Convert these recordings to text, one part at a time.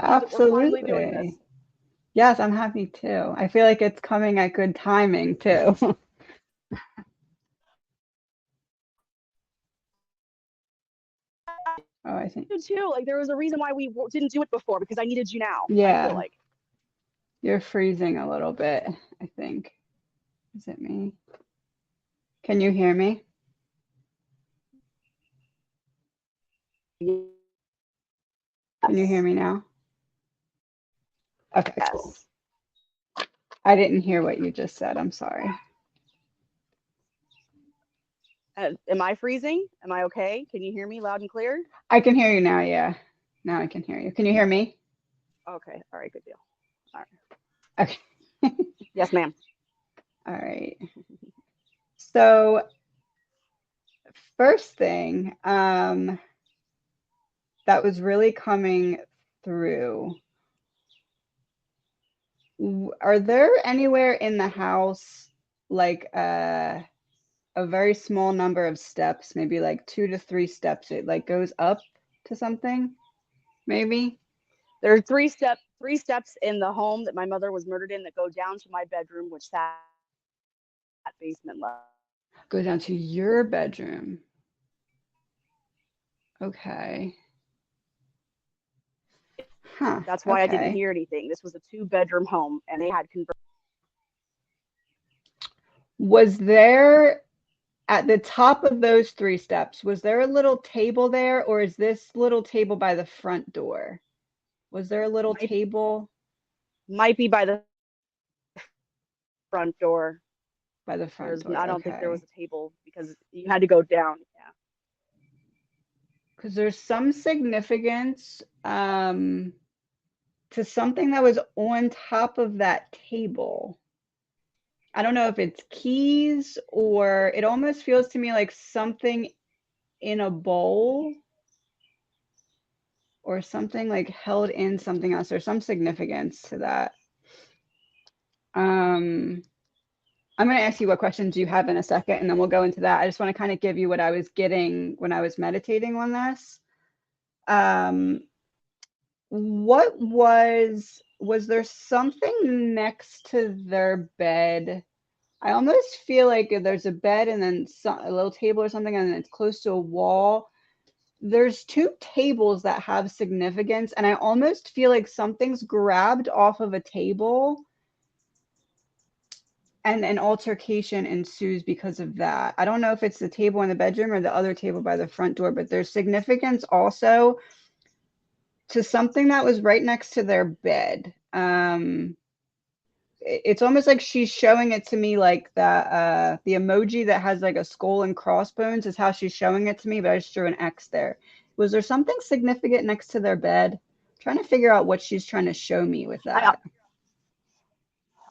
happy that we're finally doing this. Absolutely. Yes, I'm happy too. I feel like it's coming at good timing too. Oh, I think. Too. Like there was a reason why we didn't do it before because I needed you now. I feel Yeah, like. you're freezing a little bit, I think. Is it me? Can you hear me? Can you hear me now? Okay, cool. Yes. I didn't hear what you just said. I'm sorry. Am I freezing? Am I okay? Can you hear me loud and clear? I can hear you now, yeah. Now I can hear you. Can you hear me? Okay. All right. Good deal. All right. Okay. Yes, ma'am. All right. So first thing that was really coming through, are there anywhere in the house like a very small number of steps, maybe like 2 to 3 steps, it like goes up to something, maybe? There are three steps in the home that my mother was murdered in that go down to my bedroom, which sat at basement level. Go down to your bedroom. Okay. Huh. That's why okay. I didn't hear anything. This was a 2-bedroom home, and they had converted. Was there at the top of those 3 steps, was there a little table there, or is this little table by the front door? Was there a little table? Might be by the front door. By the front door. I don't think there was a table because you had to go down. Yeah. Because there's some significance to something that was on top of that table. I don't know if it's keys, or it almost feels to me like something in a bowl or something like held in something else. There's some significance to that. I'm going to ask you what questions you have in a second, and then we'll go into that. I just want to kind of give you what I was getting when I was meditating on this. What was there something next to their bed? I almost feel like there's a bed and then a little table or something, and it's close to a wall. There's 2 tables that have significance, and I almost feel like something's grabbed off of a table and an altercation ensues because of that. I don't know if it's the table in the bedroom or the other table by the front door, but there's significance also to something that was right next to their bed. It's almost like she's showing it to me like that the emoji that has like a skull and crossbones is how she's showing it to me, but I just drew an X there. Was there something significant next to their bed? I'm trying to figure out what she's trying to show me with that.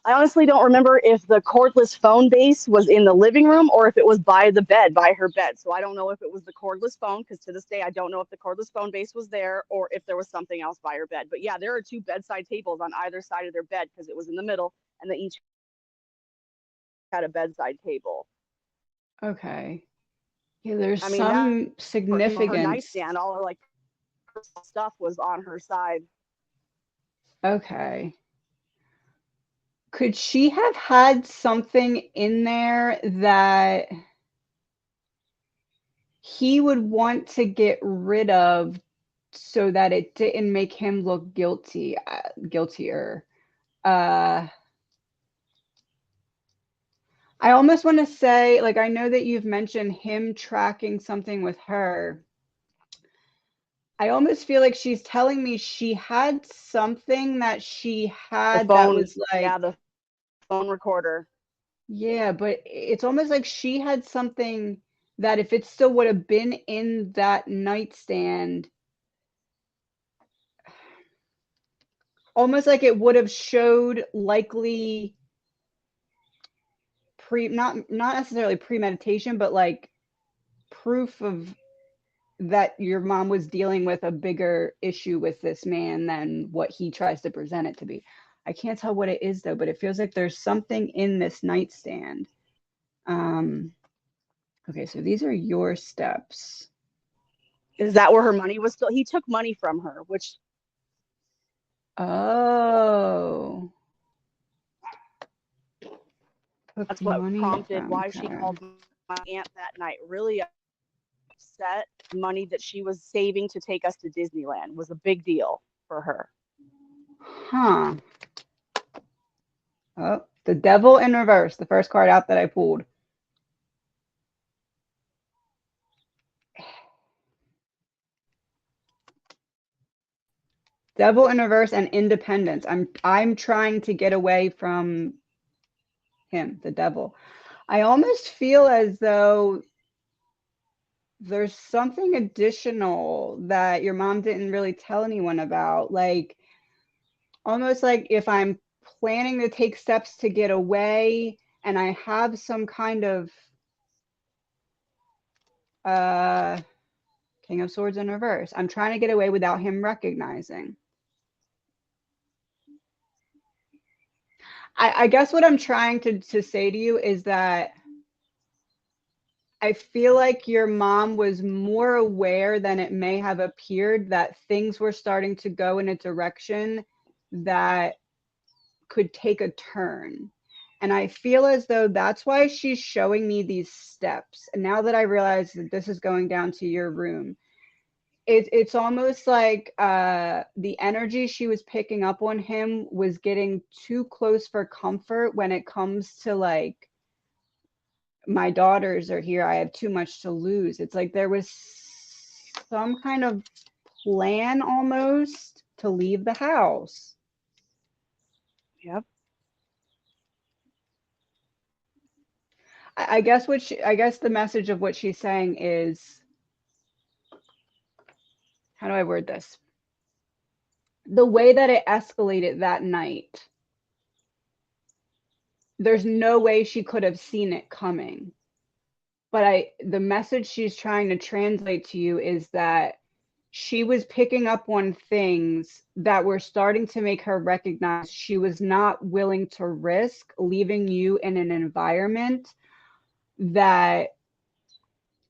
I honestly don't remember if the cordless phone base was in the living room or if it was by the bed, by her bed. So I don't know if it was the cordless phone, because to this day, I don't know if the cordless phone base was there or if there was something else by her bed. But yeah, there are 2 bedside tables on either side of their bed because it was in the middle and they each had a bedside table. Okay. Yeah, there's some significance. Her nightstand, all her like stuff was on her side. Okay. Could she have had something in there that he would want to get rid of so that it didn't make him look guiltier? I almost want to say, like, I know that you've mentioned him tracking something with her. I almost feel like she's telling me she had something that she had that was like, yeah, the phone recorder. Yeah, but it's almost like she had something that if it still would have been in that nightstand, almost like it would have showed likely not necessarily premeditation, but like proof of that your mom was dealing with a bigger issue with this man than what he tries to present it to be. I can't tell what it is though, but it feels like there's something in this nightstand. Okay, so these are your steps. Is that where her money was still? He took money from her, which Oh. Took That's what money prompted from why she her. called my aunt that night. Really upset. Money that she was saving to take us to Disneyland was a big deal for her. Huh. Oh, the devil in reverse, the first card out that I pulled. Devil in reverse and independence. I'm trying to get away from him, the devil. I almost feel as though there's something additional that your mom didn't really tell anyone about. Like, almost like if I'm planning to take steps to get away and I have some kind of King of Swords in reverse. I'm trying to get away without him recognizing. I guess what I'm trying to say to you is that I feel like your mom was more aware than it may have appeared that things were starting to go in a direction that could take a turn. And I feel as though that's why she's showing me these steps. And now that I realize that this is going down to your room, it's almost like the energy she was picking up on him was getting too close for comfort when it comes to like, my daughters are here, I have too much to lose. It's like there was some kind of plan almost to leave the house. Yep. I guess I guess the message of what she's saying is, how do I word this? The way that it escalated that night, there's no way she could have seen it coming. But the message she's trying to translate to you is that she was picking up on things that were starting to make her recognize she was not willing to risk leaving you in an environment that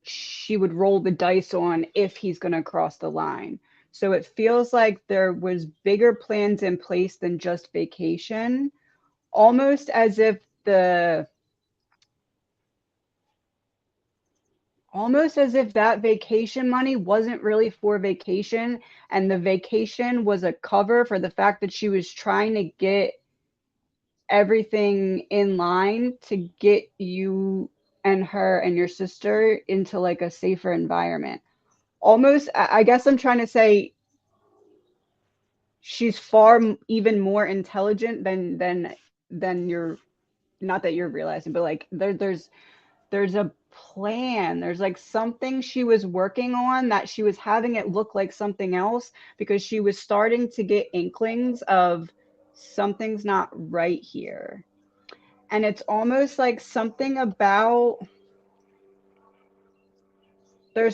she would roll the dice on if he's going to cross the line. So it feels like there was bigger plans in place than just vacation, almost as if that vacation money wasn't really for vacation, and the vacation was a cover for the fact that she was trying to get everything in line to get you and her and your sister into like a safer environment. Almost, I guess I'm trying to say she's far even more intelligent than you're, not that you're realizing, but like there's a plan. There's like something she was working on that she was having it look like something else because she was starting to get inklings of something's not right here. And it's almost like there's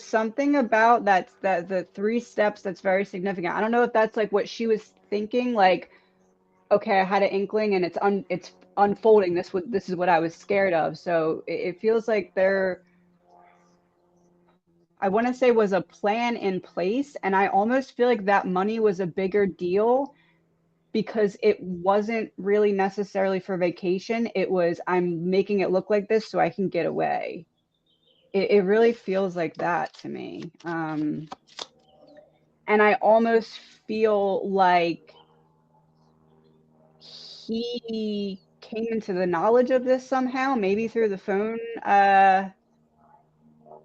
something about that the three steps that's very significant. I don't know if that's like what she was thinking, like, okay, I had an inkling and it's unfolding. This is what I was scared of. So it feels like I want to say was a plan in place, and I almost feel like that money was a bigger deal because it wasn't really necessarily for vacation. It was, I'm making it look like this so I can get away. It really feels like that to me. And I almost feel like he came into the knowledge of this somehow, maybe through the phone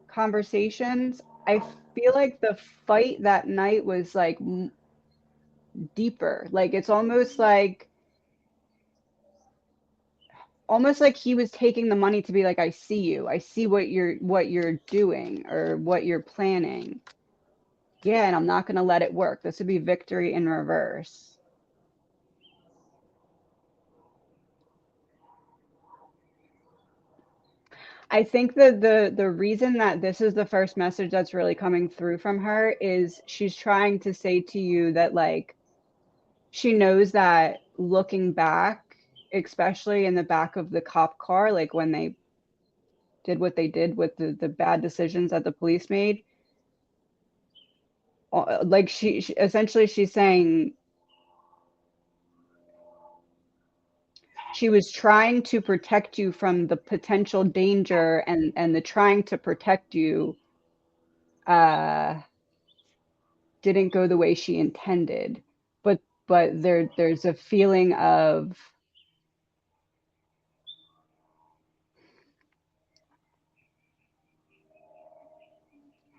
conversations. I feel like the fight that night was like deeper. Like it's almost like he was taking the money to be like, I see you. I see what you're doing or what you're planning. Yeah, and I'm not going to let it work. This would be victory in reverse. I think that the reason that this is the first message that's really coming through from her is she's trying to say to you that like she knows that looking back, especially in the back of the cop car, like when they did what they did with the bad decisions that the police made, like she essentially she's saying She was trying to protect you from the potential danger, and the trying to protect you didn't go the way she intended. But there's a feeling of,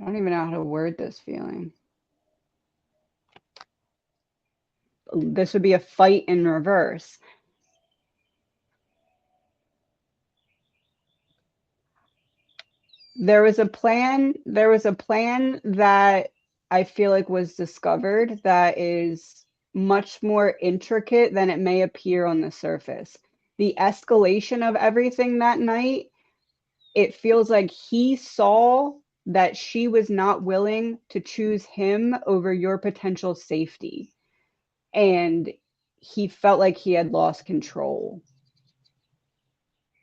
I don't even know how to word this feeling. This would be a fight in reverse. There was a plan that I feel like was discovered that is much more intricate than it may appear on the surface. The escalation of everything that night, it feels like he saw that she was not willing to choose him over your potential safety. And he felt like he had lost control.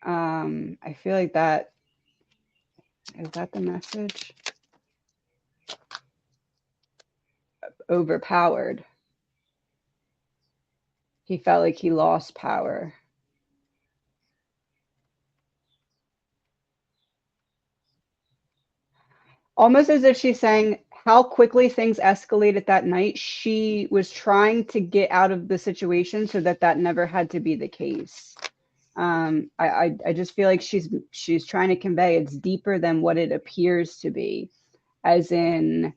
I feel like that, is that the message? Overpowered. He felt like he lost power. Almost as if she's saying how quickly things escalated that night. She was trying to get out of the situation so that that never had to be the case. I just feel like she's trying to convey it's deeper than what it appears to be, as in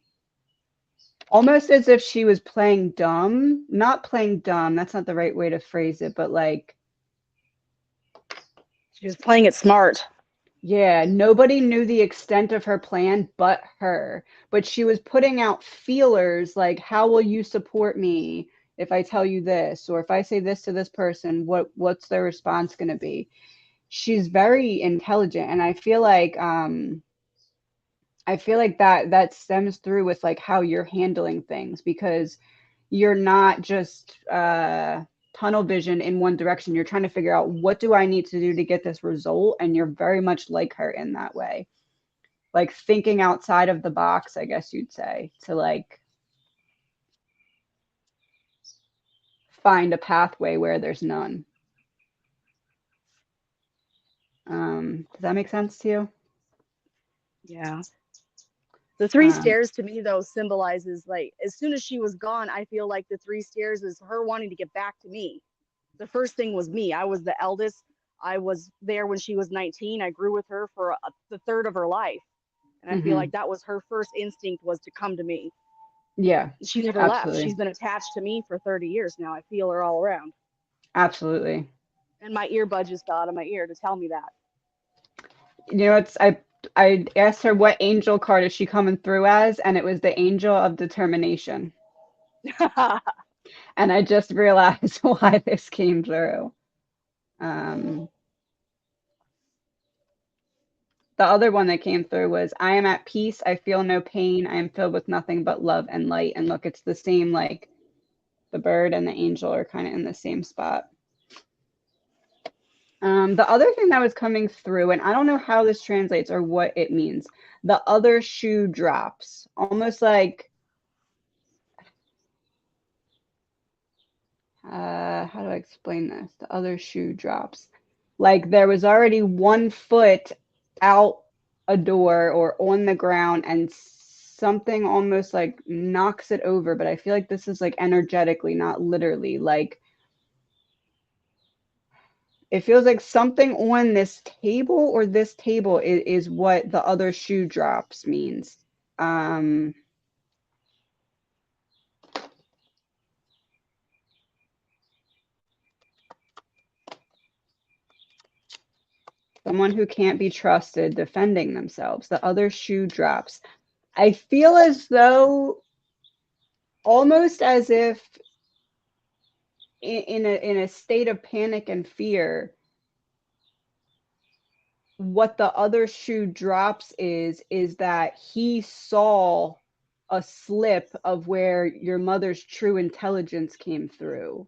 almost as if she was playing dumb. Not playing dumb, that's not the right way to phrase it, but like, She was playing it smart. yeah, nobody knew the extent of her plan but her. But she was putting out feelers like, how will you support me if I tell you this? Or if I say this to this person, what's their response going to be? She's very intelligent, and I feel like that stems through with like how you're handling things, because you're not just tunnel vision in one direction. You're trying to figure out, what do I need to do to get this result? And you're very much like her in that way, like thinking outside of the box, I guess you'd say, to like find a pathway where there's none. Does that make sense to you? Yeah. The three Um, stairs to me though symbolizes, like, as soon as she was gone, I feel like the three stairs is her wanting to get back to me. The first thing was me. I was the eldest. I was there when she was 19. I grew with her for the third of her life. And I feel mhm. like that was her first instinct, was to come to me. Yeah, She never left. absolutely. She's been attached to me for 30 years now. I feel her all around. Absolutely. And my earbud just got out of my ear to tell me that. You know, I asked her what angel card is she coming through as, and it was the angel of determination. And I just realized why this came through. Um, the other one that came through was, I am at peace. I feel no pain. I am filled with nothing but love and light. And look, it's the same, like the bird and the angel are kind of in the same spot. The other thing that was coming through, and I don't know how this translates or what it means, the other shoe drops, almost like, how do I explain this? The other shoe drops. Like there was already one foot out a door or on the ground, and something almost like knocks it over. But I feel like this is like energetically, not literally. Like it feels like something on this table, or this table is what the other shoe drops means. Um, Someone who can't be trusted defending themselves. The other shoe drops. I feel as though, almost as if in a state of panic and fear, what the other shoe drops is that he saw a slip of where your mother's true intelligence came through.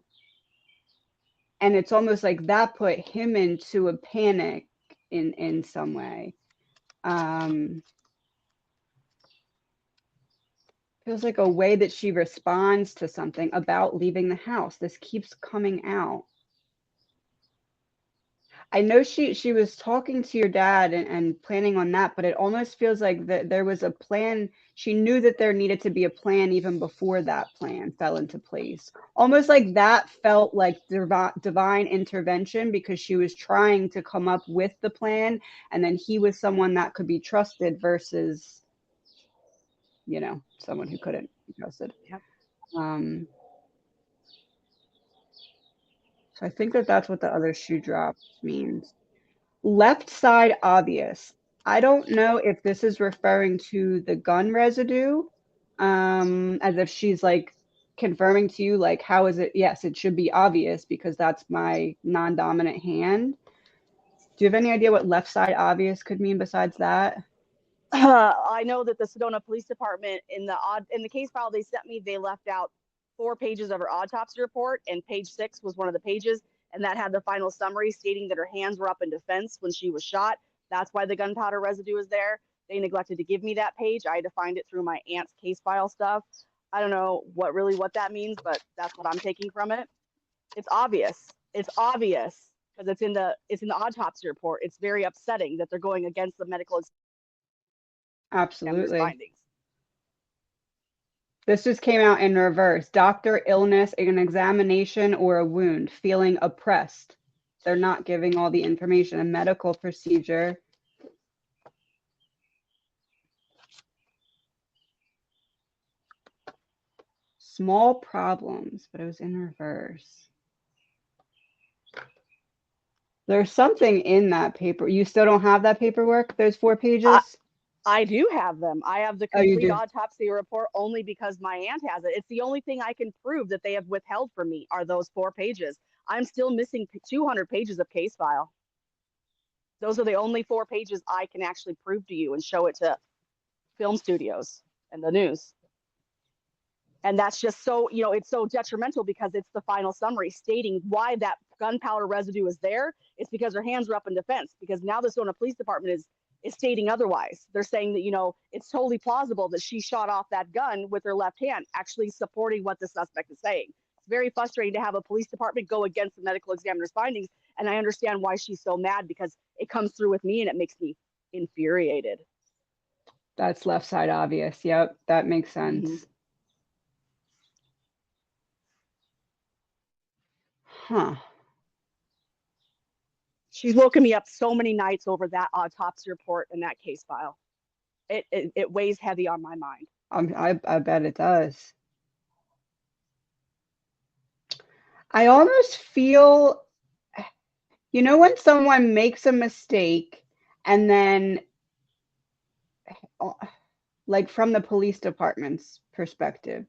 And it's almost like that put him into a panic in some way. Feels like a way that she responds to something about leaving the house. This keeps coming out. I know she was talking to your dad and planning on that, but it almost feels like that there was a plan. She knew that there needed to be a plan even before that plan fell into place. Almost like that felt like divine intervention because she was trying to come up with the plan, and then he was someone that could be trusted versus, you know, someone who couldn't be trusted. Yep. So I think that that's what the other shoe drop means. Left side obvious. I don't know if this is referring to the gun residue, as if she's like confirming to you, like, how is it? Yes, it should be obvious because that's my non-dominant hand. Do you have any idea what left side obvious could mean besides that? I know that the Sedona Police Department in the case file they sent me, they left out 4 pages of her autopsy report, and page 6 was one of the pages, and that had the final summary stating that her hands were up in defense when she was shot. That's why the gunpowder residue is there. They neglected to give me that page. I had to find it through my aunt's case file stuff. I don't know what that means, but that's what I'm taking from it. It's obvious. It's obvious because it's in the autopsy report. It's very upsetting that they're going against the medical examiner's Absolutely. findings. This just came out in reverse. Doctor, illness, an examination, or a wound, feeling oppressed. They're not giving all the information. A medical procedure. Small problems, but it was in reverse. There's something in that paper. You still don't have that paperwork, those 4 pages? I do have them. I have the Oh, you complete do? autopsy report only because my aunt has it. It's the only thing I can prove that they have withheld from me are those 4 pages. I'm still missing 200 pages of case file. Those are the only 4 pages I can actually prove to you and show it to film studios and the news. And that's just so, it's so detrimental because it's the final summary stating why that gunpowder residue is there. It's because her hands were up in defense, because now the Sedona Police Department is stating otherwise. They're saying that, it's totally plausible that she shot off that gun with her left hand, actually supporting what the suspect is saying. It's very frustrating to have a police department go against the medical examiner's findings. And I understand why she's so mad, because it comes through with me and it makes me infuriated. That's left side obvious. Yep, that makes sense. Mm-hmm. Huh. She's woken me up so many nights over that autopsy report and that case file. It weighs heavy on my mind. I bet it does. I almost feel, when someone makes a mistake and then, like from the police department's perspective,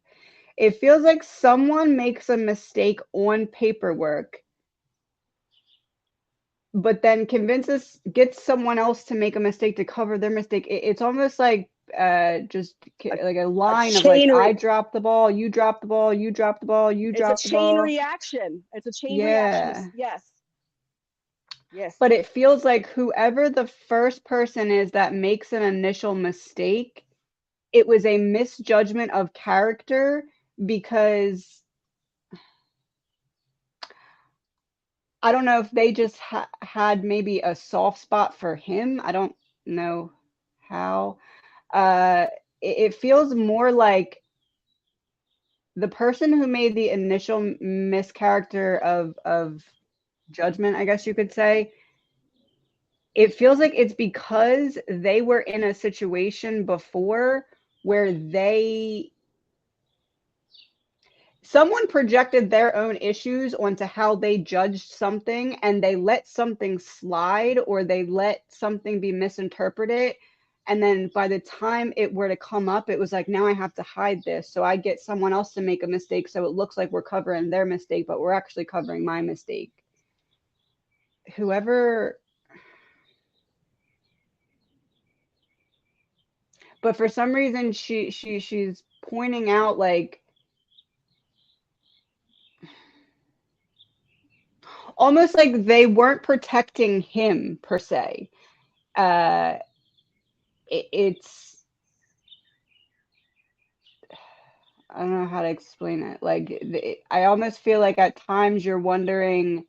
it feels like someone makes a mistake on paperwork, but then gets someone else to make a mistake to cover their mistake. It's almost like just like a line of like, I dropped the ball, you dropped the ball, you dropped the ball, you dropped the ball. It's a chain reaction. It's a chain reaction. Yes. Yes. But it feels like whoever the first person is that makes an initial mistake, it was a misjudgment of character, because I don't know if they just had maybe a soft spot for him. I don't know how. It feels more like the person who made the initial mischaracter of judgment, I guess you could say. It feels like it's because they were in a situation before where someone projected their own issues onto how they judged something, and they let something slide, or they let something be misinterpreted. And then by the time it were to come up, it was like, now I have to hide this. So I get someone else to make a mistake. So it looks like we're covering their mistake, but we're actually covering my mistake. Whoever. But for some reason, she's pointing out, like, almost like they weren't protecting him per se. It's, I don't know how to explain it. Like, I almost feel like at times you're wondering,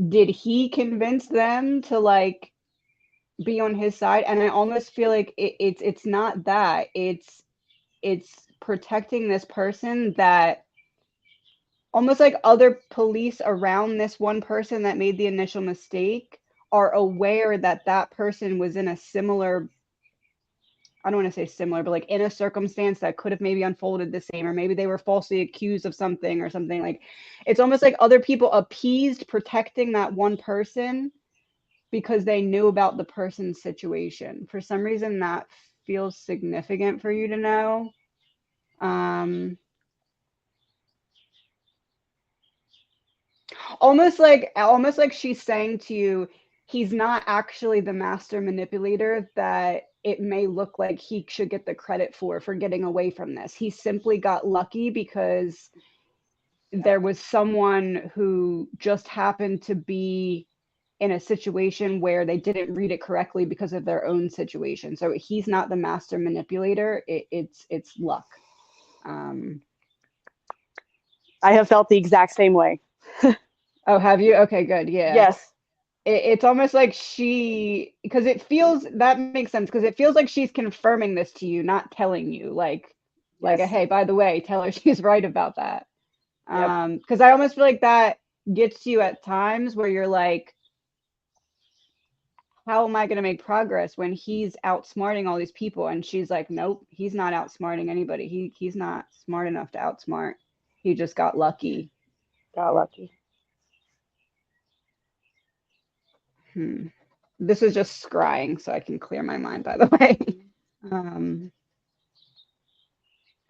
Did he convince them to like be on his side? And I almost feel like it's not that. It's protecting this person, that almost like other police around this one person that made the initial mistake are aware that that person was in a similar, I don't want to say similar, but like in a circumstance that could have maybe unfolded the same, or maybe they were falsely accused of something or something. Like it's almost like other people appeased protecting that one person because they knew about the person's situation. For some reason, that feels significant for you to know. Almost like she's saying to you, he's not actually the master manipulator that it may look like he should get the credit for getting away from this. He simply got lucky because there was someone who just happened to be in a situation where they didn't read it correctly because of their own situation. So he's not the master manipulator. It's luck. I have felt the exact same way. Oh, have you? Okay, good. Yeah. Yes. It's almost like because it feels, that makes sense, because it feels like she's confirming this to you, not telling you, like Yes. hey, by the way, tell her she's right about that. Yep. Because I almost feel like that gets you at times where you're like, how am I going to make progress when he's outsmarting all these people? And she's like, nope, he's not outsmarting anybody. He's not smart enough to outsmart. He just got lucky. Got lucky. This is just scrying so I can clear my mind, by the way.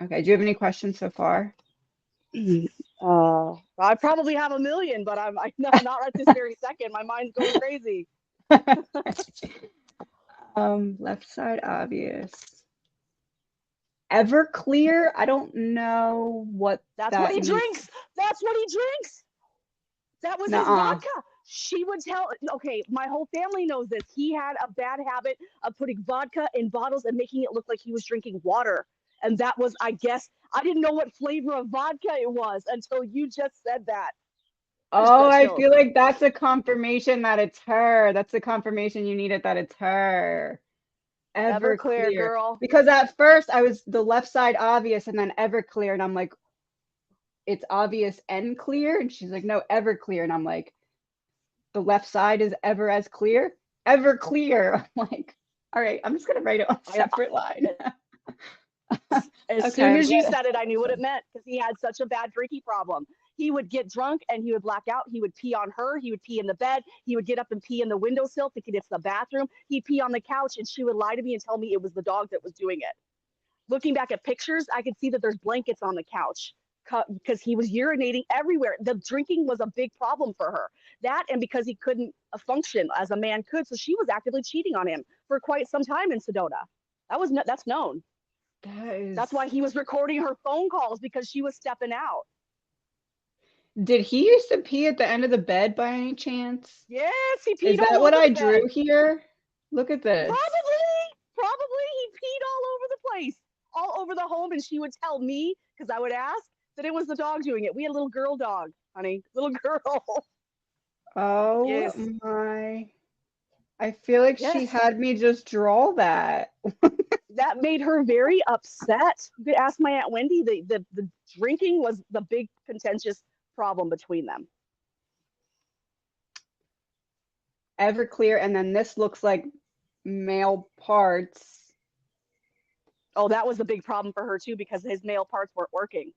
Okay, do you have any questions so far? I probably have a million, but I'm not right this very second. My mind's going crazy. Left side obvious. Everclear? I don't know what That's what he means. drinks. That's what he drinks. That was his vodka. She would tell, okay, my whole family knows this. He had a bad habit of putting vodka in bottles and making it look like he was drinking water. And that was, I guess, I didn't know what flavor of vodka it was until you just said that. Oh, I feel like that's a confirmation that it's her. That's the confirmation you needed, that it's her. Everclear, girl. Because at first I was the left side obvious and then Everclear, and I'm like, it's obvious and clear. And she's like, no, Everclear. And I'm like, the left side is ever as clear? Everclear. I'm like, all right, I'm just going to write it on a separate line. As soon as you said it, I knew what it meant, because he had such a bad drinking problem. He would get drunk and he would black out. He would pee on her. He would pee in the bed. He would get up and pee in the windowsill thinking it's the bathroom. He'd pee on the couch, and she would lie to me and tell me it was the dog that was doing it. Looking back at pictures, I could see that there's blankets on the couch because he was urinating everywhere. The drinking was a big problem for her. That, and because he couldn't function as a man could, so she was actively cheating on him for quite some time in Sedona. That's known. That's why he was recording her phone calls, because she was stepping out. Did he used to pee at the end of the bed by any chance? Yes, he peed. Is that what I drew here? Look at this. Probably he peed all over the place, all over the home, and she would tell me, because I would ask, that it was the dog doing it. We had a little girl dog, honey, little girl. Oh yes. My! I feel like she had me just draw that. That made her very upset. You could ask my Aunt Wendy. The drinking was the big contentious problem between them. Everclear, and then this looks like male parts. Oh, that was a big problem for her too, because his male parts weren't working.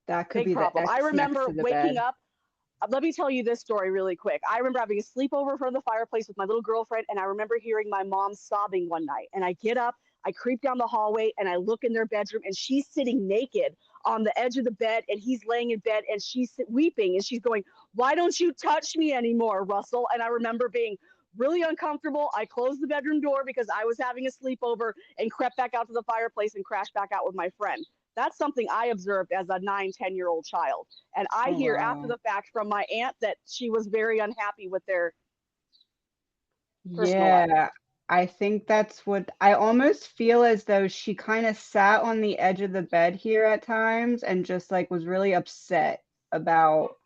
That could be the problem. I remember waking up. Let me tell you this story really quick. I remember having a sleepover in front of the fireplace with my little girlfriend, and I remember hearing my mom sobbing one night. And I get up, I creep down the hallway, and I look in their bedroom, and she's sitting naked on the edge of the bed, and he's laying in bed, and she's weeping, and she's going, "Why don't you touch me anymore, Russell?" And I remember being really uncomfortable. I closed the bedroom door because I was having a sleepover, and crept back out to the fireplace and crashed back out with my friend. That's something I observed as a 9-10-year-old child. And I hear after the fact from my aunt that she was very unhappy with their personal life. I think that's what I almost feel, as though she kind of sat on the edge of the bed here at times and just like was really upset about,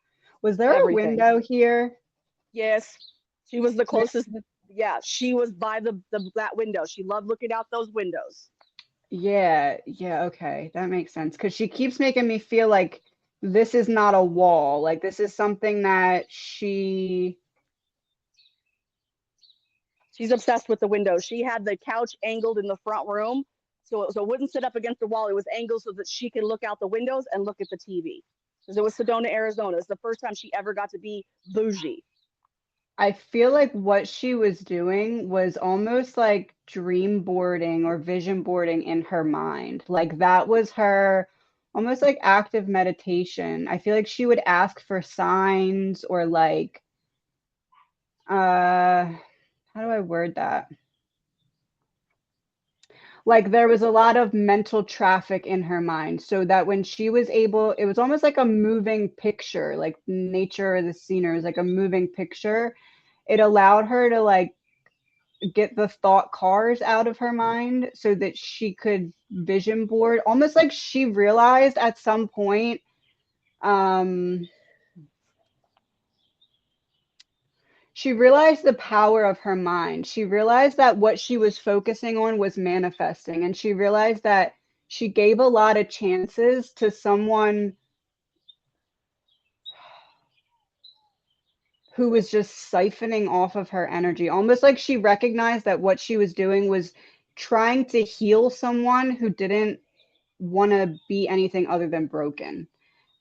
Was there a everything. window here? Yes, she was the There- closest. Yeah, she was by that window. She loved looking out those windows. Yeah, yeah, okay. That makes sense. Because she keeps making me feel like this is not a wall. Like this is something that She's obsessed with the windows. She had the couch angled in the front room, so it wouldn't sit up against the wall. It was angled so that she could look out the windows and look at the TV. Because it was Sedona, Arizona. It's the first time she ever got to be bougie. I feel like what she was doing was almost like dream boarding or vision boarding in her mind. Like that was her almost like active meditation. I feel like she would ask for signs or like how do I word that? Like there was a lot of mental traffic in her mind so that when she was able, it was almost like a moving picture, like nature or the scenery was like a moving picture. It allowed her to like get the thought cars out of her mind so that she could vision board, almost like she realized at some point she realized the power of her mind. She realized that what she was focusing on was manifesting, and she realized that she gave a lot of chances to someone who was just siphoning off of her energy, almost like she recognized that what she was doing was trying to heal someone who didn't want to be anything other than broken.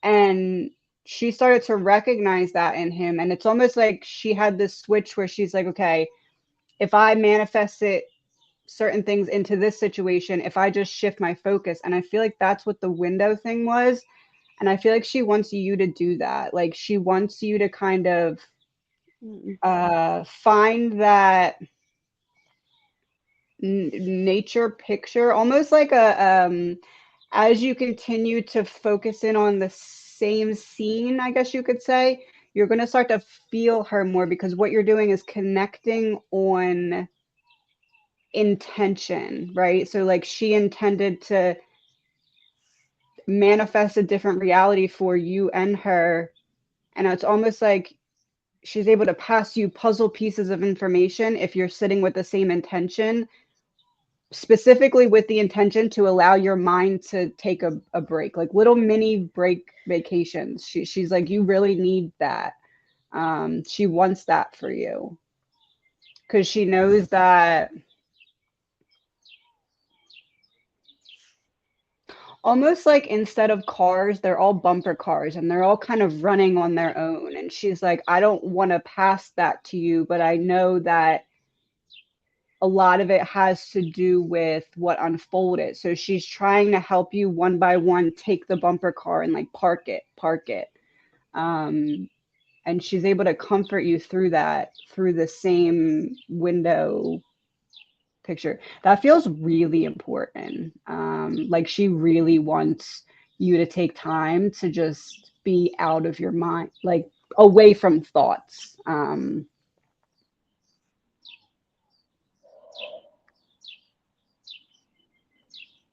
And she started to recognize that in him. And it's almost like she had this switch where she's like, okay, if I manifested certain things into this situation, if I just shift my focus. And I feel like that's what the window thing was. And I feel like she wants you to do that. Like she wants you to kind of find that nature picture, almost like a as you continue to focus in on the same scene, I guess you could say, you're going to start to feel her more because what you're doing is connecting on intention, right? So like she intended to manifest a different reality for you and her, and it's almost like she's able to pass you puzzle pieces of information if you're sitting with the same intention, specifically with the intention to allow your mind to take a break, like little mini break vacations. She's like, you really need that. She wants that for you because she knows that almost like instead of cars, they're all bumper cars and they're all kind of running on their own. And she's like, I don't want to pass that to you, but I know that a lot of it has to do with what unfolded. So she's trying to help you one by one take the bumper car and like park it. And she's able to comfort you through that, through the same window picture. That feels really important. Like she really wants you to take time to just be out of your mind, like away from thoughts.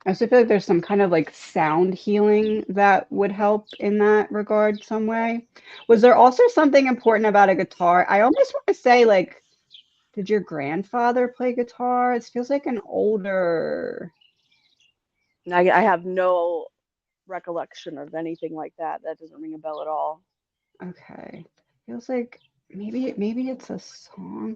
I also feel like there's some kind of like sound healing that would help in that regard some way. Was there also something important about a guitar? I almost want to say like, did your grandfather play guitar? It feels like an older. I have no recollection of anything like that. That doesn't ring a bell at all. Okay. Feels like maybe it's a song.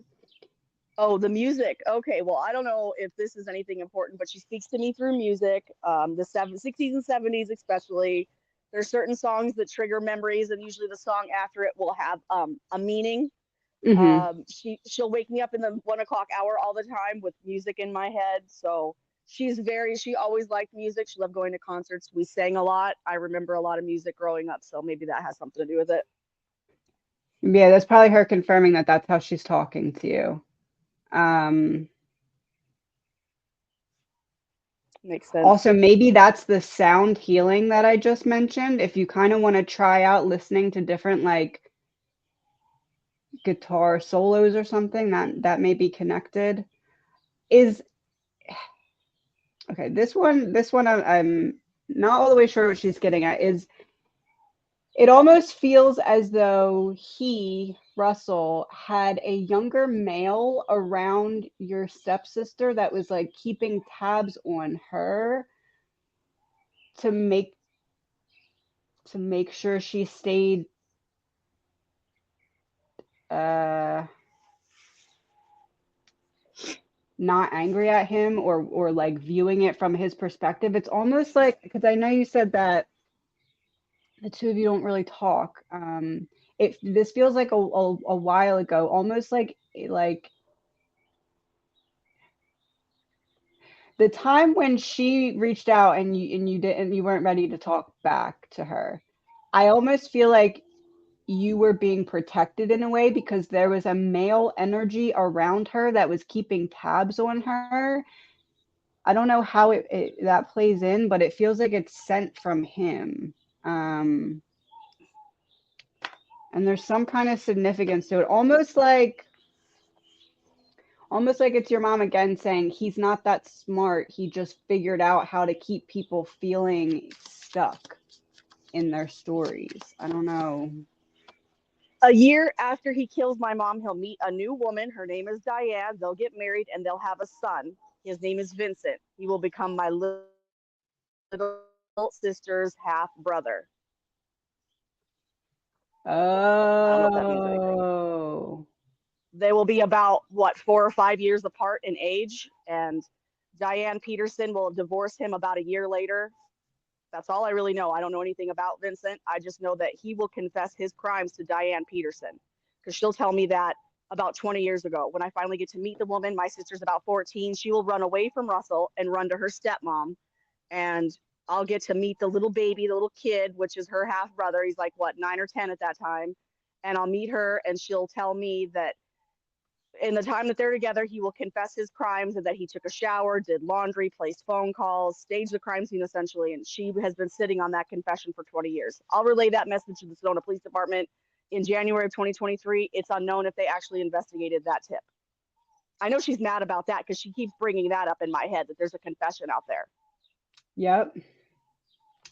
Oh, the music. Okay, well, I don't know if this is anything important, but she speaks to me through music. The 60s and 70s, especially. There's certain songs that trigger memories, and usually the song after it will have a meaning. Mm-hmm. She'll wake me up in the 1 o'clock hour all the time with music in my head. So she always liked music. She loved going to concerts. We sang a lot. I remember a lot of music growing up, so maybe that has something to do with it. Yeah, that's probably her confirming that that's how she's talking to you. Um, Makes sense. Also, maybe that's the sound healing that I just mentioned. If you kind of want to try out listening to different like guitar solos or something, that may be connected. Is okay. This one I'm not all the way sure what she's getting at. Is It almost feels as though Russell, had a younger male around your stepsister that was like keeping tabs on her to make sure she stayed not angry at him, or like viewing it from his perspective. It's almost like, because I know you said that the two of you don't really talk. This feels like a while ago, almost like the time when she reached out and you weren't ready to talk back to her. I almost feel like you were being protected in a way because there was a male energy around her that was keeping tabs on her. I don't know how that plays in, but it feels like it's sent from him. And there's some kind of significance to it, almost like it's your mom again saying he's not that smart. He just figured out how to keep people feeling stuck in their stories. I don't know. A year after he kills my mom, he'll meet a new woman. Her name is Diane. They'll get married and they'll have a son. His name is Vincent. He will become my little sister's half brother. I don't know if that means anything. Oh. They will be about, what, 4 or 5 years apart in age. And Diane Peterson will divorce him about a year later. That's all I really know. I don't know anything about Vincent. I just know that he will confess his crimes to Diane Peterson, because she'll tell me that about 20 years ago. When I finally get to meet the woman, my sister's about 14, she will run away from Russell and run to her stepmom. And I'll get to meet the little baby, the little kid, which is her half brother. He's like, what, 9 or 10 at that time. And I'll meet her and she'll tell me that in the time that they're together, he will confess his crimes and that he took a shower, did laundry, placed phone calls, staged the crime scene essentially. And she has been sitting on that confession for 20 years. I'll relay that message to the Sedona Police Department in January of 2023. It's unknown if they actually investigated that tip. I know she's mad about that because she keeps bringing that up in my head, that there's a confession out there. Yep.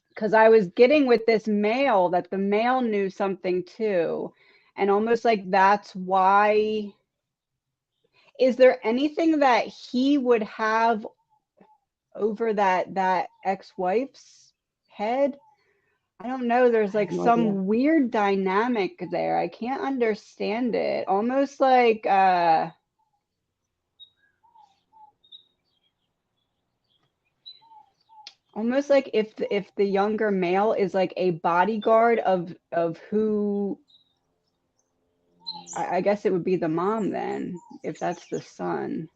Because I was getting with this male that the male knew something too. And almost like that's why. Is there anything that he would have over that ex-wife's head? I don't know. There's like some weird dynamic there. I can't understand it. Almost like if the younger male is like a bodyguard of who, I guess it would be the mom then, if that's the son.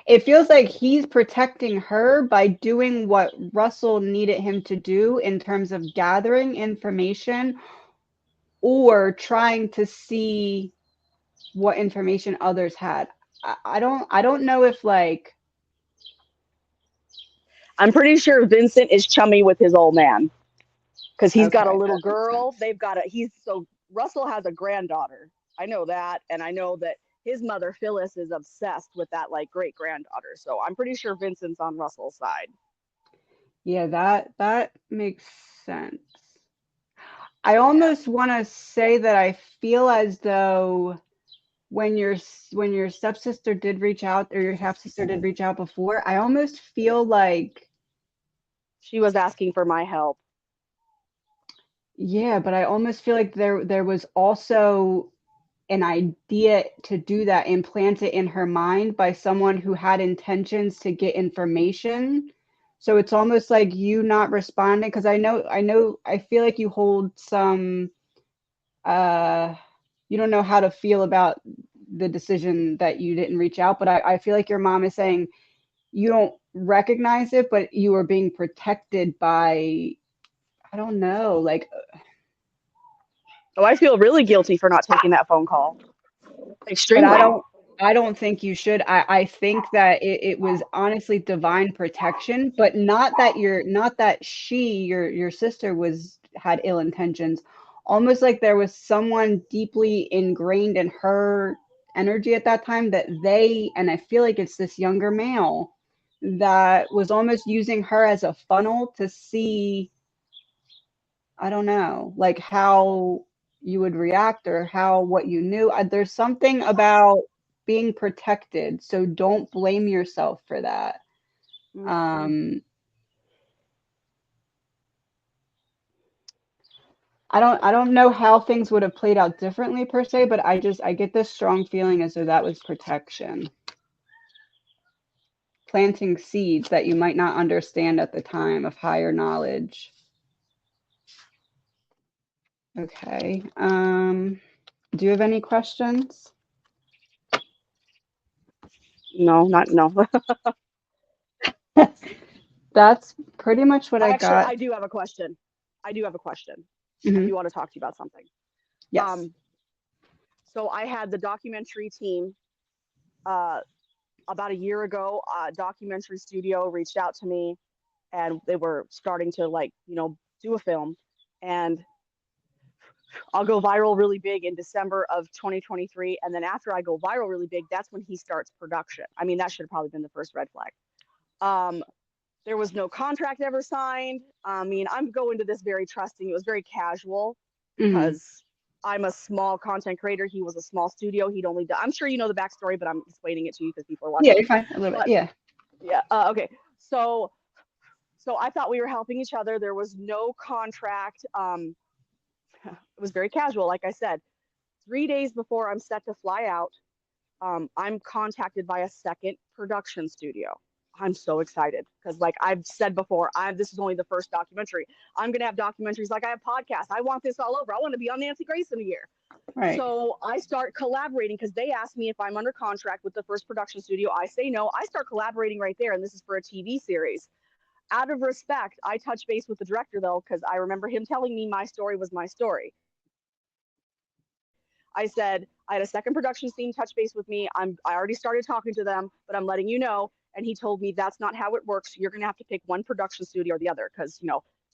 It feels like he's protecting her by doing what Russell needed him to do in terms of gathering information or trying to see what information others had. I don't know if like. I'm pretty sure Vincent is chummy with his old man because he's got a little girl. They've got Russell has a granddaughter. I know that. And I know that his mother, Phyllis, is obsessed with that like great granddaughter. So I'm pretty sure Vincent's on Russell's side. Yeah, that makes sense. I almost want to say that I feel as though when your stepsister did reach out, or your half sister did reach out before, I almost feel like she was asking for my help. Yeah, but I almost feel like there was also an idea to do that, implant it in her mind by someone who had intentions to get information. So it's almost like you not responding, because I feel like you hold some you don't know how to feel about the decision that you didn't reach out, but I feel like your mom is saying you don't recognize it, but you were being protected by, I don't know, like. Oh, I feel really guilty for not taking that phone call. Extremely. But I don't think you should. I think that it was honestly divine protection, but not that your sister had ill intentions. Almost like there was someone deeply ingrained in her energy at that time and I feel like it's this younger male that was almost using her as a funnel to see I don't know, like how you would react or what you knew. There's something about being protected, so don't blame yourself for that. Mm-hmm. I don't know how things would have played out differently per se, but I get this strong feeling as though that was protection. Planting seeds that you might not understand at the time of higher knowledge. Okay. Do you have any questions? No, not no. That's pretty much what I Actually, got. I do have a question. I do have a question. I Hmm. do want to talk to you about something. Yes. Um, so I had the documentary team uh, about a year ago. Documentary studio reached out to me, and they were starting to do a film, and I'll go viral really big in December of 2023, and then after I go viral really big, that's when he starts production. I mean, that should have probably been the first red flag. Um, there was no contract ever signed. I mean, I'm going to this very trusting. It was very casual Hmm. because I'm a small content creator. He was a small studio. He'd only done, I'm sure you know the backstory, but I'm explaining it to you because people are Yeah, watching. you're fine. A little bit. But Yeah. yeah, okay. So I thought we were helping each other. There was no contract. It was very casual, like I said. 3 days before I'm set to fly out, I'm contacted by a second production studio. I'm so excited because, like I've said before, this is only the first documentary. I'm gonna have documentaries like I have podcasts. I want this all over. I want to be on Nancy Grace in a year. Right. So I start collaborating because they asked me if I'm under contract with the first production studio. I say no. I start collaborating right there, and this is for a TV series. Out of respect, I touch base with the director though because I remember him telling me my story was my story. I said, I had a second production team touch base with me. I already started talking to them, but I'm letting you know. And he told me that's not how it works. You're going to have to pick one production studio or the other because,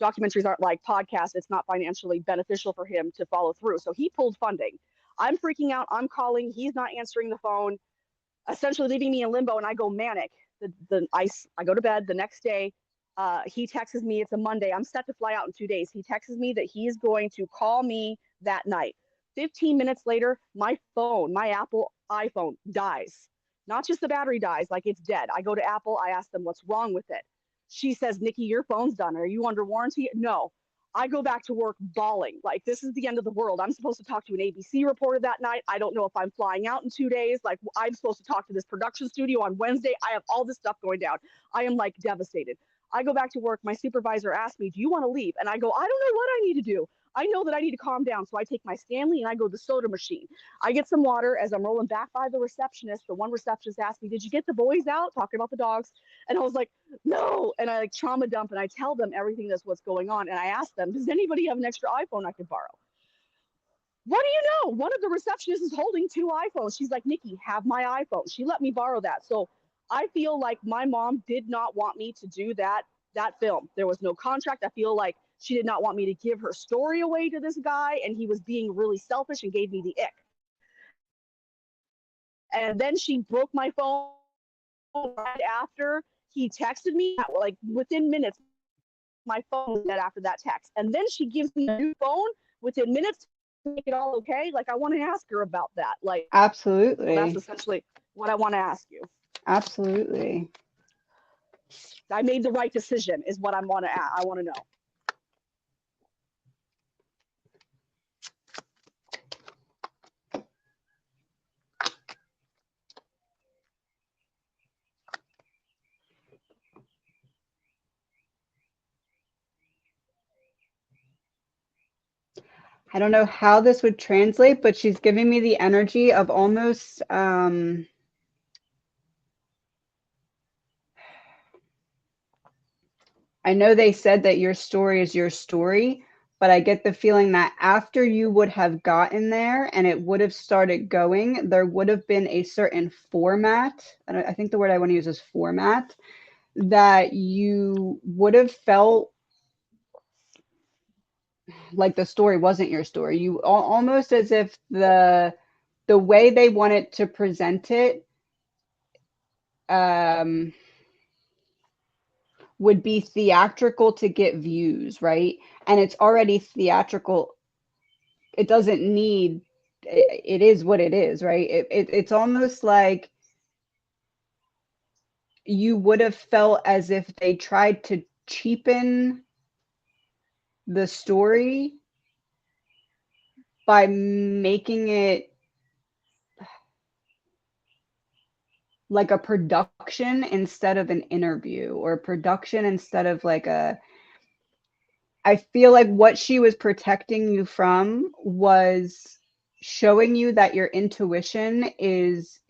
documentaries aren't like podcasts. It's not financially beneficial for him to follow through. So he pulled funding. I'm freaking out. I'm calling. He's not answering the phone, essentially leaving me in limbo. And I go manic. I go to bed the next day. He texts me. It's a Monday. I'm set to fly out in 2 days. He texts me that he is going to call me that night. 15 minutes later, my phone, my Apple iPhone dies. Not just the battery dies, like it's dead. I go to Apple, I ask them what's wrong with it. She says, Nikki, your phone's done. Are you under warranty? No. I go back to work bawling. Like, this is the end of the world. I'm supposed to talk to an ABC reporter that night. I don't know if I'm flying out in 2 days. Like, I'm supposed to talk to this production studio on Wednesday. I have all this stuff going down. I am like devastated. I go back to work. My supervisor asked me, do you want to leave? And I go, I don't know what I need to do. I know that I need to calm down. So I take my Stanley and I go to the soda machine. I get some water as I'm rolling back by the receptionist. The one receptionist asked me, did you get the boys out? Talking about the dogs. And I was like, no. And I like trauma dump and I tell them everything that's what's going on. And I ask them, does anybody have an extra iPhone I could borrow? What do you know? One of the receptionists is holding two iPhones. She's like, Nikki, have my iPhone. She let me borrow that. So I feel like my mom did not want me to do that film. There was no contract. I feel like she did not want me to give her story away to this guy, and he was being really selfish and gave me the ick. And then she broke my phone right after he texted me, like within minutes. My phone was dead after that text, and then she gives me a new phone within minutes to make it all okay. Like I want to ask her about that. Like that's Absolutely. essentially what I want to ask you. Absolutely. I made the right decision, is what I want to know. I don't know how this would translate, but she's giving me the energy of almost I know they said that your story is your story, but I get the feeling that after you would have gotten there and it would have started going, there would have been a certain format. I think the word I want to use is format, that you would have felt like the story wasn't your story. You almost as if the way they wanted to present it would be theatrical to get views, right? And it's already theatrical. It doesn't need, it is what it is, right? It's almost like you would have felt as if they tried to cheapen the story by making it like a production instead of an interview, or a production instead of like a, I feel like what she was protecting you from was showing you that your intuition is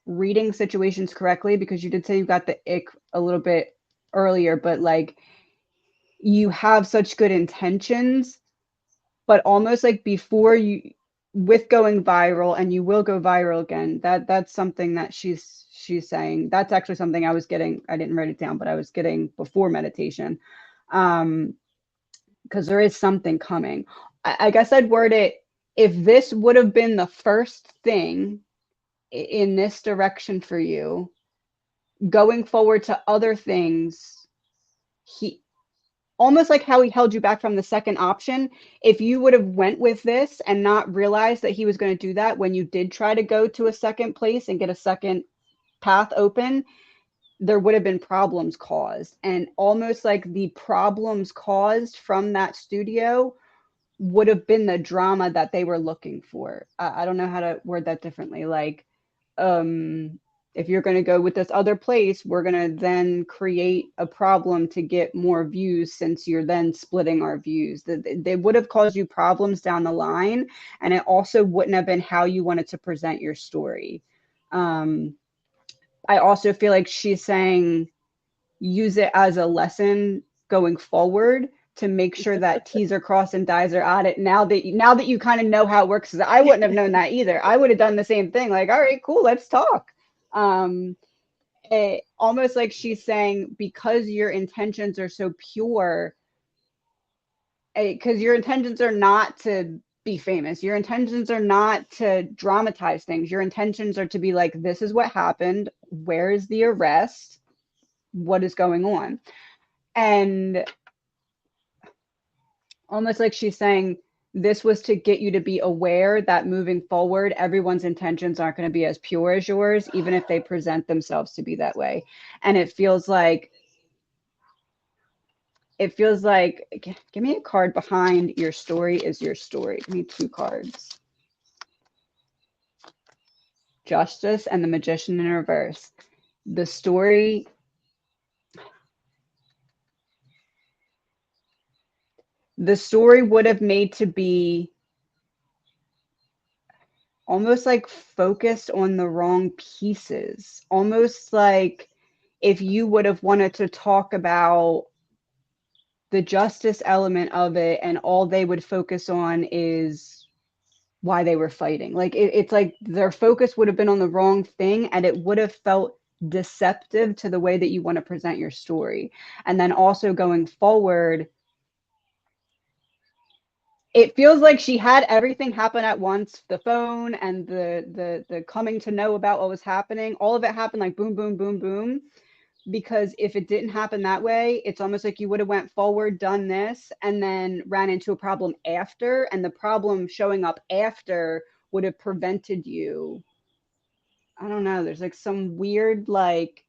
reading situations correctly, because you did say you got the ick a little bit earlier, but like you have such good intentions, but almost like before you, with going viral, and you will go viral again, that's something that she's saying. That's actually something I was getting, I didn't write it down, but I was getting before meditation, because there is something coming. I guess I'd word it, if this would have been the first thing in this direction for you, going forward to other things, he, almost like how he held you back from the second option, if you would have went with this and not realized that he was going to do that when you did try to go to a second place and get a second path open, there would have been problems caused. And almost like the problems caused from that studio would have been the drama that they were looking for. I don't know how to word that differently. Like, if you're going to go with this other place, we're going to then create a problem to get more views, since you're then splitting our views. They would have caused you problems down the line, and it also wouldn't have been how you wanted to present your story. I also feel like she's saying use it as a lesson going forward to make sure that T's are crossed and I's are on it. Now that you kind of know how it works, because I wouldn't have known that either. I would have done the same thing. Like, all right, cool, let's talk. Almost like she's saying, because your intentions are so pure, because your intentions are not to be famous. Your intentions are not to dramatize things. Your intentions are to be like, this is what happened. Where is the arrest? What is going on? And almost like she's saying, this was to get you to be aware that moving forward, everyone's intentions aren't going to be as pure as yours, even if they present themselves to be that way. And it feels like, give me a card behind your story is your story. Give me 2 cards. Justice and the Magician in reverse. The story, would have made to be almost like focused on the wrong pieces. Almost like if you would have wanted to talk about the justice element of it, and all they would focus on is why they were fighting. Like it's like their focus would have been on the wrong thing, and it would have felt deceptive to the way that you want to present your story. And then also going forward, it feels like she had everything happen at once. The phone and the coming to know about what was happening, all of it happened like boom, boom, boom, boom. Because if it didn't happen that way, it's almost like you would have went forward, done this, and then ran into a problem after. And the problem showing up after would have prevented you. I don't know. There's like some weird like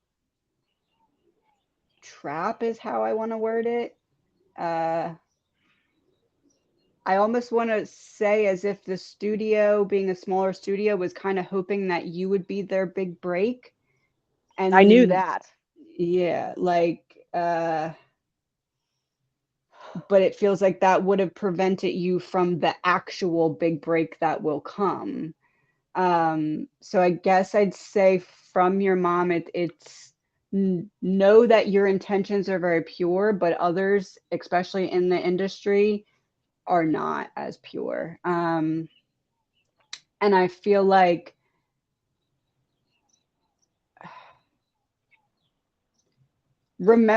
trap is how I want to word it. I almost want to say as if the studio, being a smaller studio, was kind of hoping that you would be their big break. And I knew that. Yeah, like, but it feels like that would have prevented you from the actual big break that will come. So I guess I'd say from your mom, it's know that your intentions are very pure, but others, especially in the industry, are not as pure. And I feel like looking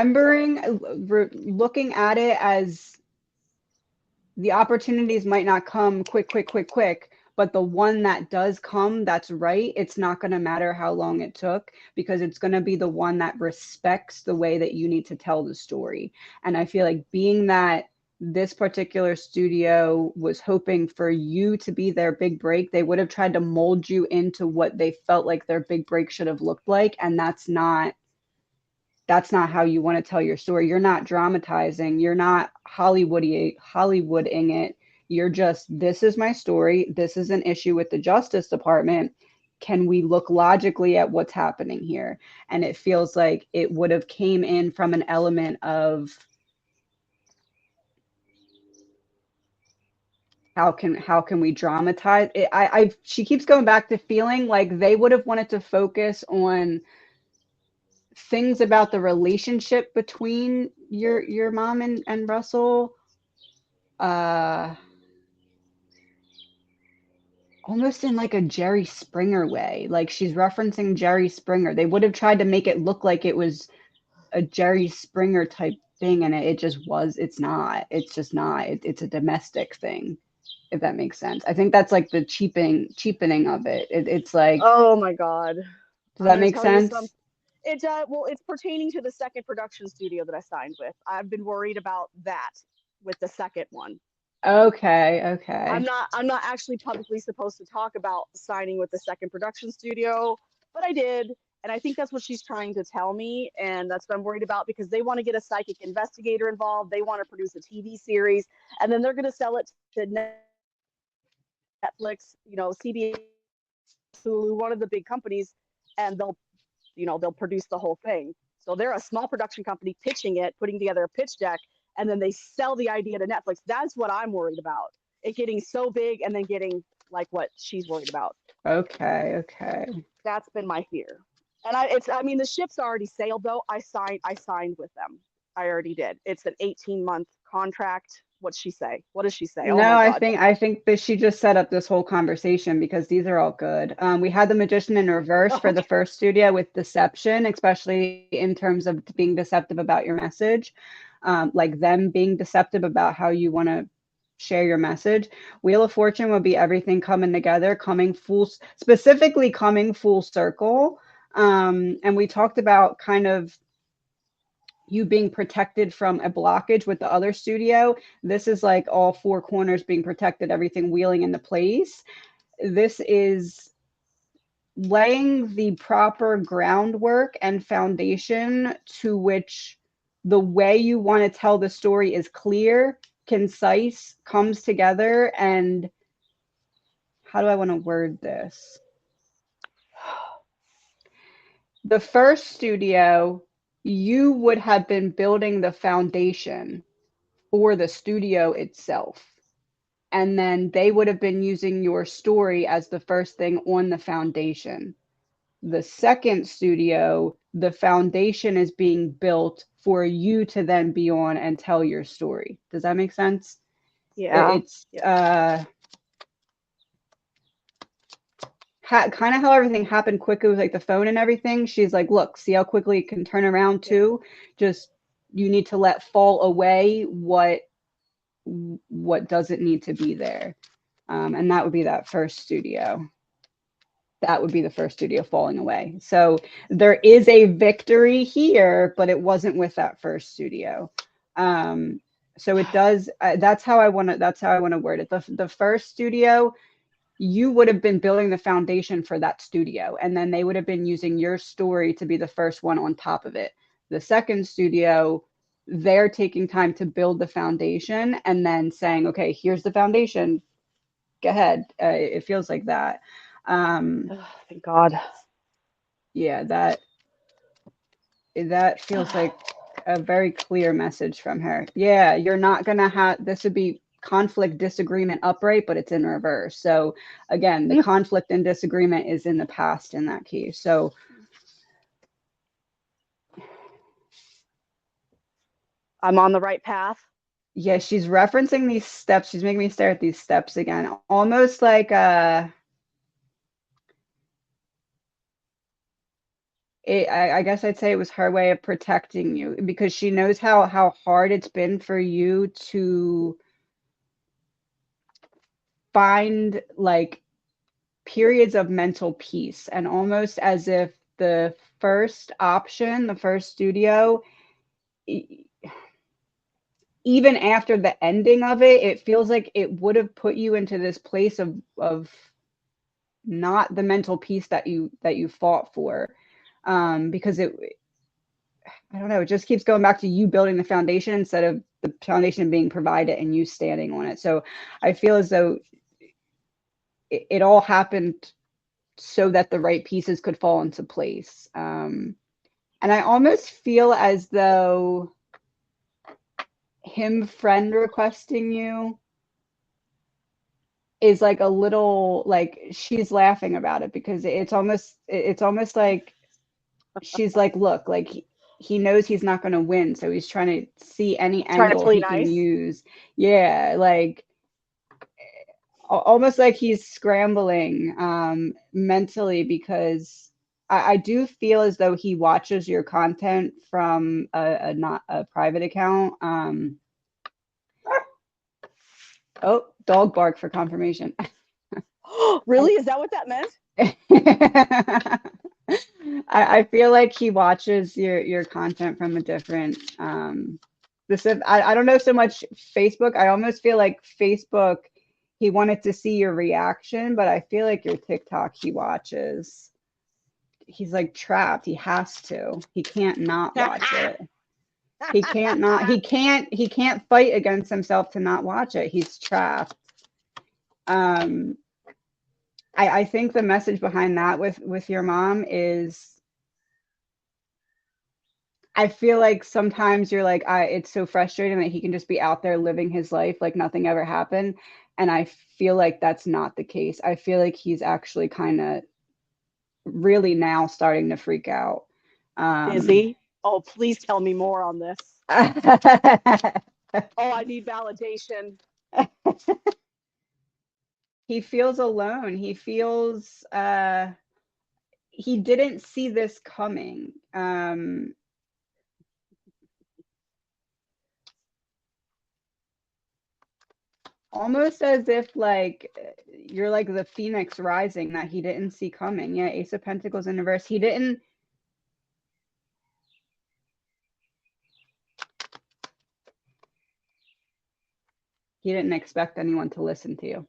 at it as the opportunities might not come quick, but the one that does come that's right, it's not going to matter how long it took, because it's going to be the one that respects the way that you need to tell the story. And I feel like, being that this particular studio was hoping for you to be their big break, they would have tried to mold you into what they felt like their big break should have looked like. And that's not how you want to tell your story. You're not dramatizing. You're not Hollywooding it. You're just, this is my story. This is an issue with the Justice Department. Can we look logically at what's happening here? And it feels like it would have came in from an element of, how can we dramatize it? She keeps going back to feeling like they would have wanted to focus on things about the relationship between your mom and Russell, uh almost in like a Jerry Springer way. Like, she's referencing Jerry Springer. They would have tried to make it look like it was a Jerry Springer type thing, and it just was. It's not. It's just not. It's a domestic thing, if that makes sense. I think that's like the cheapening of it. It's like, Oh my God. does I'm that going to make tell you some. sense? Well, it's pertaining to the second production studio that I signed with. I've been worried about that with the second one. Okay. I'm not actually publicly supposed to talk about signing with the second production studio, but I did. And I think that's what she's trying to tell me. And that's what I'm worried about, because they want to get a psychic investigator involved. They want to produce a TV series, and then they're going to sell it to Netflix, CBS, Hulu, one of the big companies, and they'll produce the whole thing. So they're a small production company pitching it, putting together a pitch deck, and then they sell the idea to Netflix. That's what I'm worried about. It getting so big and then getting like what she's worried about. Okay. That's been my fear. And I mean, the ship's already sailed though. I signed with them. I already did. It's an 18-month contract. What's she say? What does she say? Oh No, my I God. think I think that she just set up this whole conversation, because these are all good. We had the Magician in reverse for the Okay. first studio with deception, especially in terms of being deceptive about your message, like them being deceptive about how you want to share your message. Wheel of Fortune would be everything coming together, specifically coming full circle. And we talked about kind of you being protected from a blockage with the other studio. This is like all four corners being protected, everything wheeling into place. This is laying the proper groundwork and foundation to which the way you want to tell the story is clear, concise, comes together. And how do I want to word this? The first studio, you would have been building the foundation for the studio itself. And then they would have been using your story as the first thing on the foundation. The second studio, the foundation is being built for you to then be on and tell your story. Does that make sense? Yeah. It's kind of how everything happened quickly with like the phone and everything. She's like, look, see how quickly it can turn around too. Just, you need to let fall away what doesn't need to be there. And that would be that first studio. That would be the first studio falling away. So there is a victory here, but it wasn't with that first studio. So it does. That's how I want to word it. The first studio, you would have been building the foundation for that studio, and then they would have been using your story to be the first one on top of it. The second studio, they're taking time to build the foundation and then saying, okay, here's the foundation. Go ahead. It feels like that. Thank God. Yeah, that feels like a very clear message from her. Yeah, you're not gonna have, this would be conflict, disagreement, upright, but it's in reverse. So again, the conflict and disagreement is in the past in that case. So I'm on the right path. yeah, she's referencing these steps. She's making me stare at these steps again, almost like I guess I'd say it was her way of protecting you, because she knows how hard it's been for you to find like periods of mental peace, and almost as if the first option, the first studio, even after the ending of it, it feels like it would have put you into this place of not the mental peace that you fought for, because it, I don't know, it just keeps going back to you building the foundation instead of the foundation being provided and you standing on it. So I feel as though it all happened so that the right pieces could fall into place. And I almost feel as though him friend requesting you is like a little, like she's laughing about it, because it's almost like she's like, look, like he knows he's not going to win, so he's trying to see any Trying to angle play he can nice. use. Yeah, like almost like he's scrambling mentally, because I do feel as though he watches your content from a not a private account. Oh, dog bark for confirmation. Really? Is that what that meant? I feel like he watches your content from a different I don't know so much Facebook. I almost feel like Facebook, he wanted to see your reaction, but I feel like your TikTok he watches. He's like trapped. He has to. He can't not watch it. He can't not. He can't fight against himself to not watch it. He's trapped. I think the message behind that with your mom is, I feel like sometimes you're like, it's so frustrating that he can just be out there living his life like nothing ever happened. And I feel like that's not the case. I feel like he's actually kind of really now starting to freak out. Is he? Oh, please tell me more on this. Oh, I need validation. He feels alone. He feels he didn't see this coming. Almost as if like you're like the phoenix rising that he didn't see coming. Yeah, Ace of Pentacles in reverse. He didn't expect anyone to listen to you.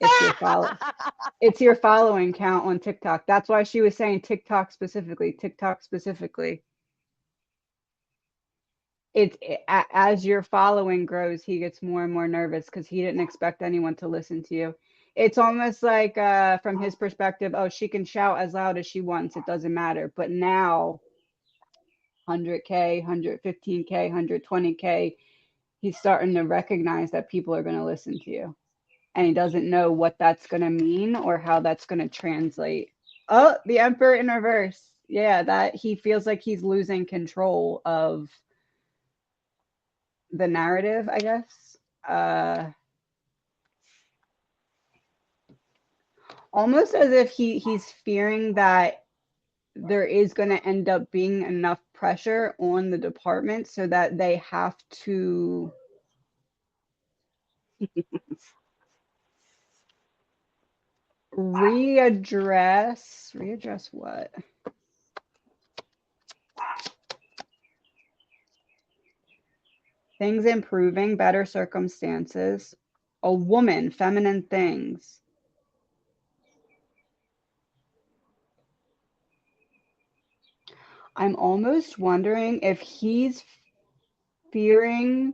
It's your follow. It's your following count on TikTok. That's why she was saying TikTok specifically. TikTok specifically. It's as your following grows, he gets more and more nervous because he didn't expect anyone to listen to you. It's almost like from his perspective, oh, she can shout as loud as she wants, it doesn't matter. But now 100K, 115K, 120K, he's starting to recognize that people are going to listen to you. And he doesn't know what that's going to mean or how that's going to translate. Oh, the Emperor in reverse. Yeah, that he feels like he's losing control of the narrative, I guess. Almost as if he's fearing that there is going to end up being enough pressure on the department so that they have to readdress what? Things improving, better circumstances, a woman, feminine things. I'm almost wondering if he's fearing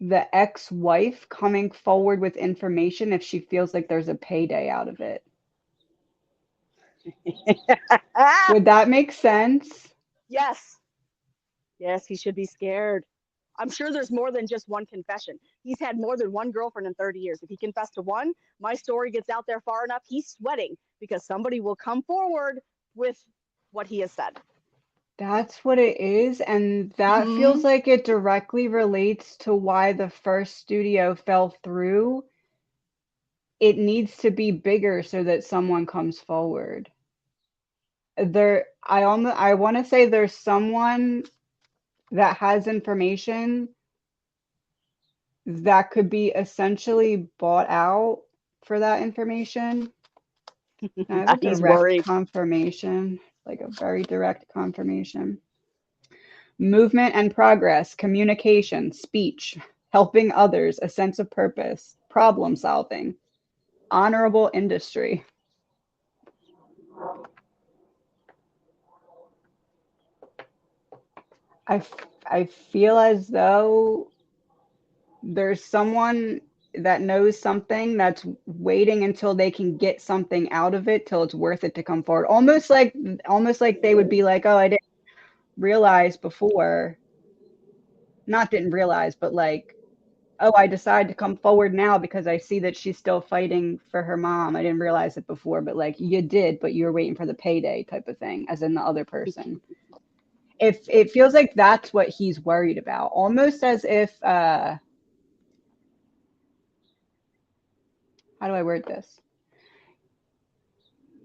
the ex-wife coming forward with information if she feels like there's a payday out of it. Would that make sense? Yes. Yes, he should be scared. I'm sure there's more than just one confession. He's had more than one girlfriend in 30 years. If he confessed to one, my story gets out there far enough, he's sweating because somebody will come forward with what he has said. That's what it is. And that feels like it directly relates to why the first studio fell through. It needs to be bigger so that someone comes forward. I want to say there's someone that has information that could be essentially bought out for that information. I have a He's direct worried. confirmation, like a very direct confirmation. Movement and progress, communication, speech, helping others, a sense of purpose, problem solving, honorable industry. I feel as though there's someone that knows something that's waiting until they can get something out of it till it's worth it to come forward. Almost like they would be like, oh, I didn't realize before. Not didn't realize, but like, oh, I decided to come forward now because I see that she's still fighting for her mom. I didn't realize it before, but like you did, but you were waiting for the payday type of thing, as in the other person. If it feels like that's what he's worried about, almost as if how do I word this?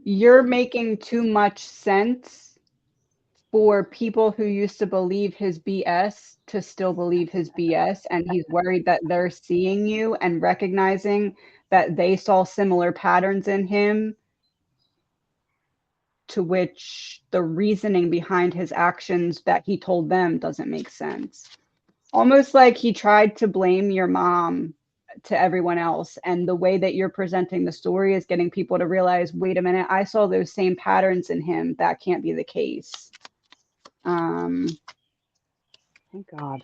You're making too much sense for people who used to believe his BS to still believe his BS, and he's worried that they're seeing you and recognizing that they saw similar patterns in him, to which the reasoning behind his actions that he told them doesn't make sense. Almost like he tried to blame your mom to everyone else, and the way that you're presenting the story is getting people to realize, wait a minute, I saw those same patterns in him. That can't be the case. Thank God.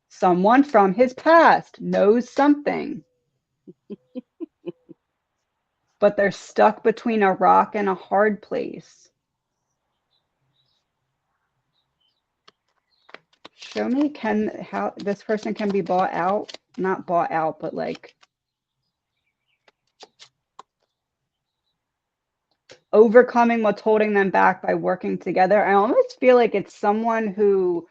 Someone from his past knows something, but they're stuck between a rock and a hard place. Show me how this person can be bought out. Not bought out, but like overcoming what's holding them back by working together. I almost feel like it's someone who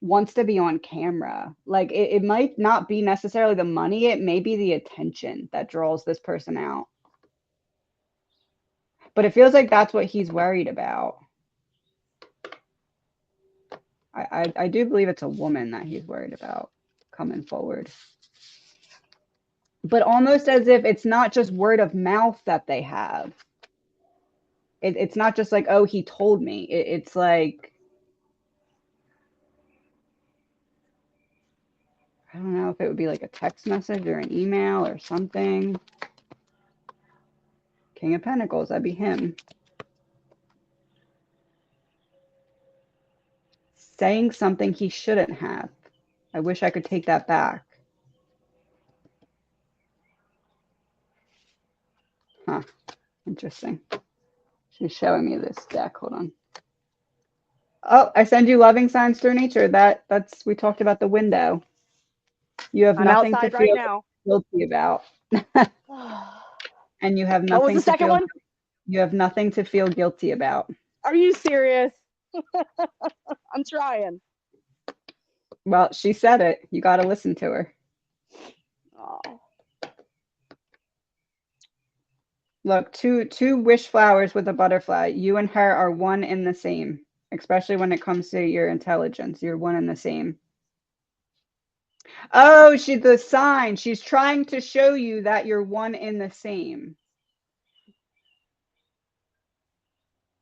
wants to be on camera. Like it might not be necessarily the money, it may be the attention that draws this person out. But it feels like that's what he's worried about. I do believe it's a woman that he's worried about coming forward. But almost as if it's not just word of mouth that they have. It's not just like, oh, he told me. It's like, I don't know if it would be like a text message or an email or something. King of Pentacles, that'd be him. Saying something he shouldn't have. I wish I could take that back. Huh. Interesting. She's showing me this deck. Hold on. Oh, I send you loving signs through nature. That's we talked about the window. You have I'm nothing to outside right feel now. guilty about. And you have What was nothing the to second feel one? you have nothing to feel guilty about. Are you serious? I'm trying. Well, she said it. You got to listen to her. Oh. Look, two wish flowers with a butterfly. You and her are one in the same, especially when it comes to your intelligence. You're one in the same. Oh, she's the sign. She's trying to show you that you're one in the same.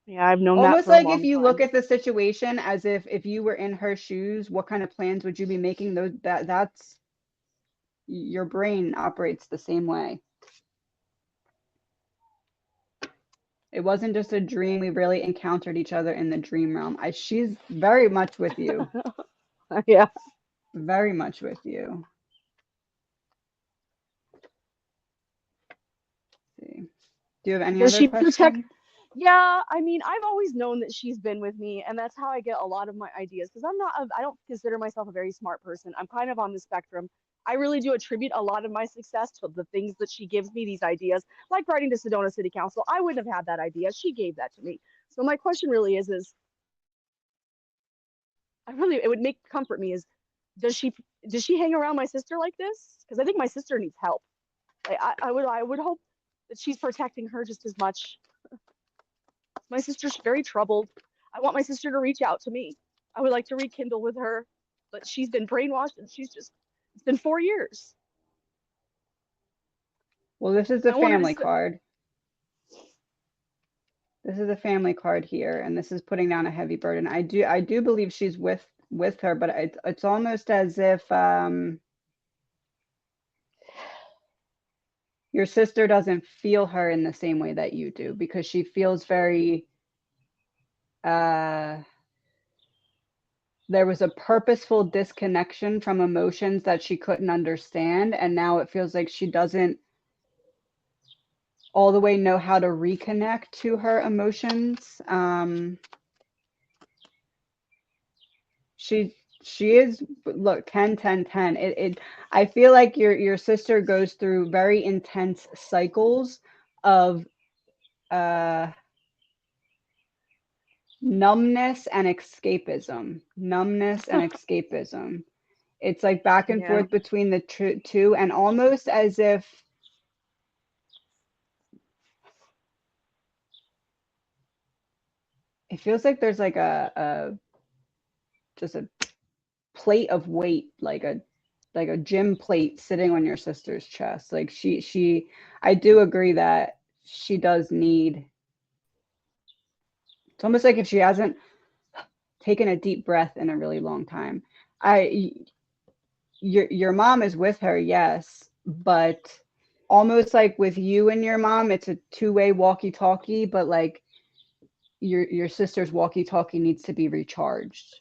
Yeah, I've known that Almost for a like long if you time. look at the situation as if you were in her shoes, what kind of plans would you be making? That's your brain operates the same way. It wasn't just a dream. We really encountered each other in the dream realm. She's very much with you. Yeah. Very much with you. Let's see. Do you have any Does other she protect? questions? Yeah, I mean, I've always known that she's been with me, and that's how I get a lot of my ideas. Because I don't consider myself a very smart person. I'm kind of on the spectrum. I really do attribute a lot of my success to the things that she gives me, these ideas, like writing to Sedona City Council. I wouldn't have had that idea. She gave that to me. So my question really is it would make comfort me is, does she hang around my sister like this? Because I think my sister needs help. Like I would hope that she's protecting her just as much. My sister's very troubled. I want my sister to reach out to me. I would like to rekindle with her. but she's been brainwashed and it's been 4 years. Well, this is the family card. This is a family card here, and this is putting down a heavy burden. I do believe she's with her, but it's almost as if your sister doesn't feel her in the same way that you do, because she feels very there was a purposeful disconnection from emotions that she couldn't understand, and now it feels like she doesn't all the way know how to reconnect to her emotions. She is, look, 10 10 10. I feel like your sister goes through very intense cycles of numbness and escapism. It's like back and forth between the two, and almost as if it feels like there's like just a plate of weight, like a gym plate sitting on your sister's chest. Like I do agree that she does need, it's almost like if she hasn't taken a deep breath in a really long time. Your mom is with her, yes, but almost like with you and your mom, it's a two-way walkie-talkie, but like your sister's walkie-talkie needs to be recharged.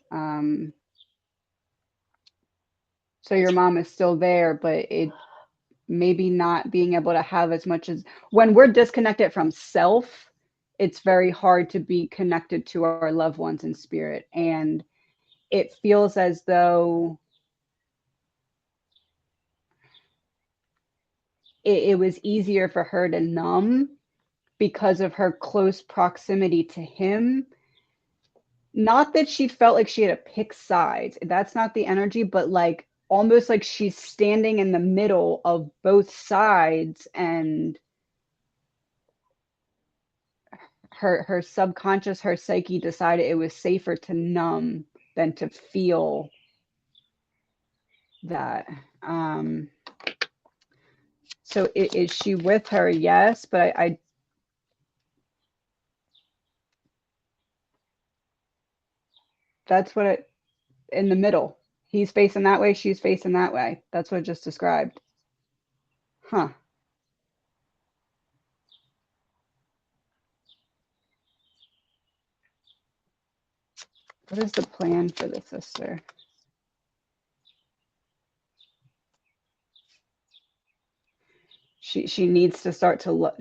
So your mom is still there, but it maybe not being able to have as much as when we're disconnected from self, it's very hard to be connected to our loved ones in spirit. And it feels as though it was easier for her to numb because of her close proximity to him. Not that she felt like she had to pick sides. That's not the energy, but like almost like she's standing in the middle of both sides, and her subconscious, her psyche decided it was safer to numb than to feel that. So is she with her? Yes, but I that's what it, in the middle. He's facing that way, she's facing that way. That's what I just described. Huh. What is the plan for the sister? She needs to start to look.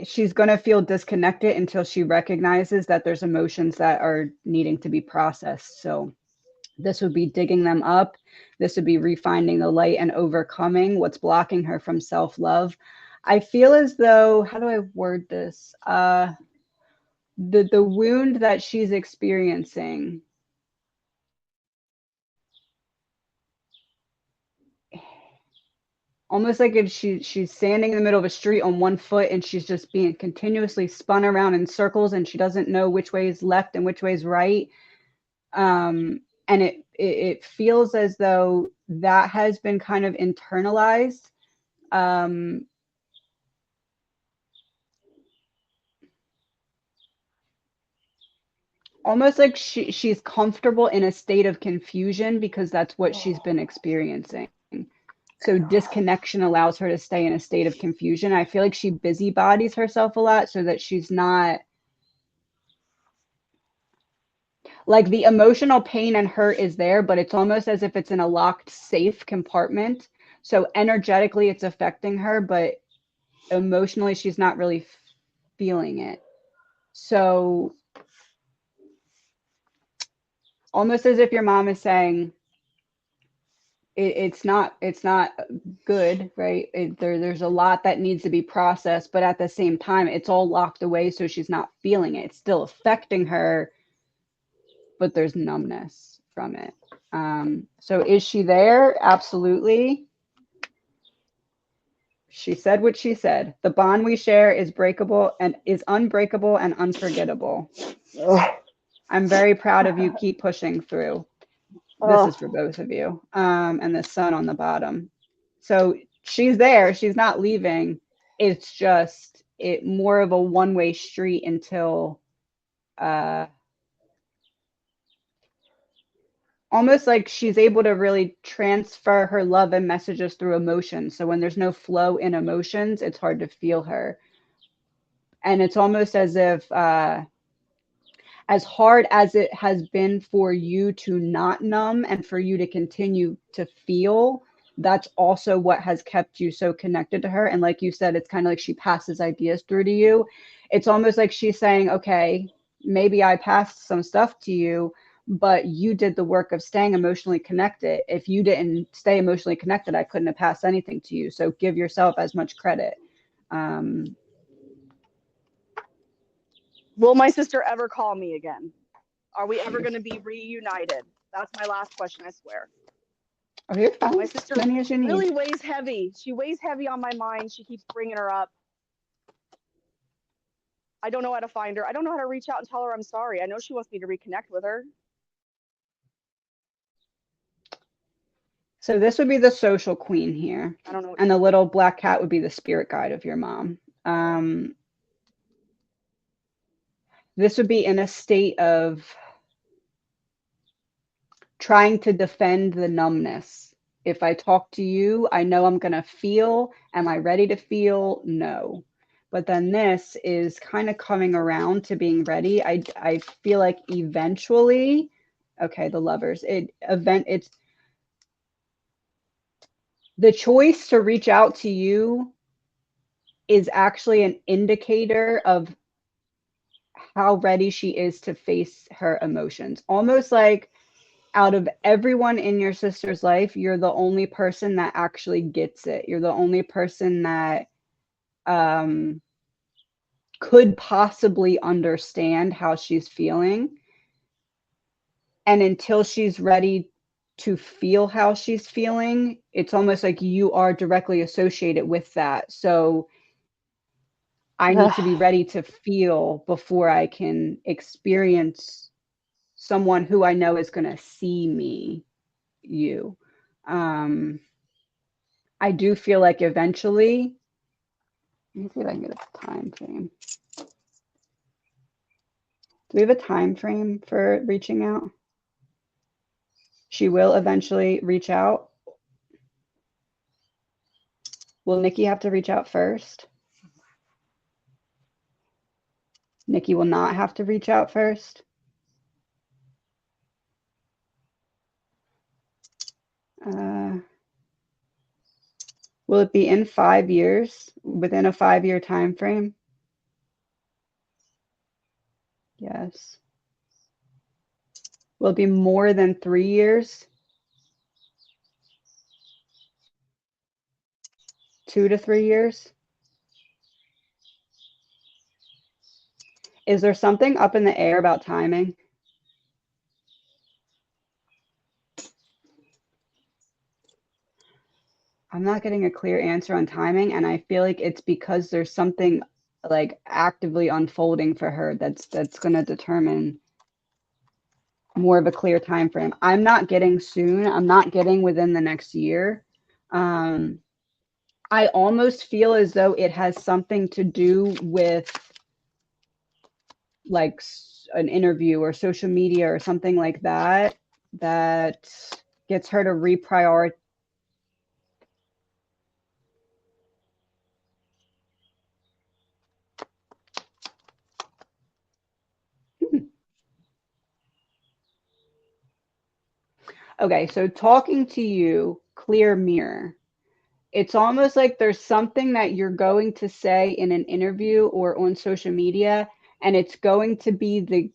She's going to feel disconnected until she recognizes that there's emotions that are needing to be processed. So this would be digging them up. This would be refinding the light and overcoming what's blocking her from self-love. I feel as though, how do I word this? The wound that she's experiencing, almost like if she's standing in the middle of a street on one foot and she's just being continuously spun around in circles, and she doesn't know which way is left and which way is right. And it feels as though that has been kind of internalized. Almost like she's comfortable in a state of confusion because that's what she's been experiencing. So disconnection allows her to stay in a state of confusion. I feel like she busybodies herself a lot so that she's not, like, the emotional pain and hurt is there, but it's almost as if it's in a locked, safe compartment. So energetically it's affecting her, but emotionally she's not really feeling it. So almost as if your mom is saying, it's not good, right? There's a lot that needs to be processed, but at the same time, it's all locked away, so she's not feeling it. It's still affecting her, but there's numbness from it. So is she there? Absolutely. She said what she said. The bond we share is breakable and is unbreakable and unforgettable. I'm very proud of you. Keep pushing through. This Oh, is for both of you. And the sun on the bottom. So she's there. She's not leaving. It's just more of a one-way street until almost like she's able to really transfer her love and messages through emotions. So when there's no flow in emotions, it's hard to feel her. And it's almost as if as hard as it has been for you to not numb and for you to continue to feel, that's also what has kept you so connected to her. And like you said, it's kind of like she passes ideas through to you. It's almost like she's saying, okay, maybe I passed some stuff to you, but you did the work of staying emotionally connected. If you didn't stay emotionally connected, I couldn't have passed anything to you. So give yourself as much credit. will my sister ever call me again? Are we ever going to be reunited? That's my last question, I swear. Oh, you're fine. My sister Many as you need. really weighs heavy. She weighs heavy on my mind. She keeps bringing her up. I don't know how to find her. I don't know how to reach out and tell her I'm sorry. I know she wants me to reconnect with her. So this would be the social queen here. I don't know. And the little black cat would be the spirit guide of your mom. This would be in a state of trying to defend the numbness. If I talk to you, I know I'm going to feel. Am I ready to feel? No. But then this is kind of coming around to being ready. I feel like eventually, okay, the lovers, it's the choice to reach out to you is actually an indicator of how ready she is to face her emotions. Almost like out of everyone in your sister's life, you're the only person that actually gets it. You're the only person that could possibly understand how she's feeling. And until she's ready to feel how she's feeling, it's almost like you are directly associated with that. So I need to be ready to feel before I can experience someone who I know is going to see me, you. I do feel like eventually, let me see if I can get a time frame. Do we have a time frame for reaching out? She will eventually reach out. Will NIKKI have to reach out first? NIKKI will not have to reach out first. Will it be in 5 years, within a 5-year time frame? Yes. Will it be more than 3 years? 2 to 3 years? Is there something up in the air about timing? I'm not getting a clear answer on timing, and I feel like it's because there's something like actively unfolding for her that's going to determine more of a clear time frame. I'm not getting soon. I'm not getting within the next year. I almost feel as though it has something to do with like an interview or social media or something like that that gets her to reprioritize. Okay, so talking to you, clear mirror. It's almost like there's something that you're going to say in an interview or on social media, and it's going to be the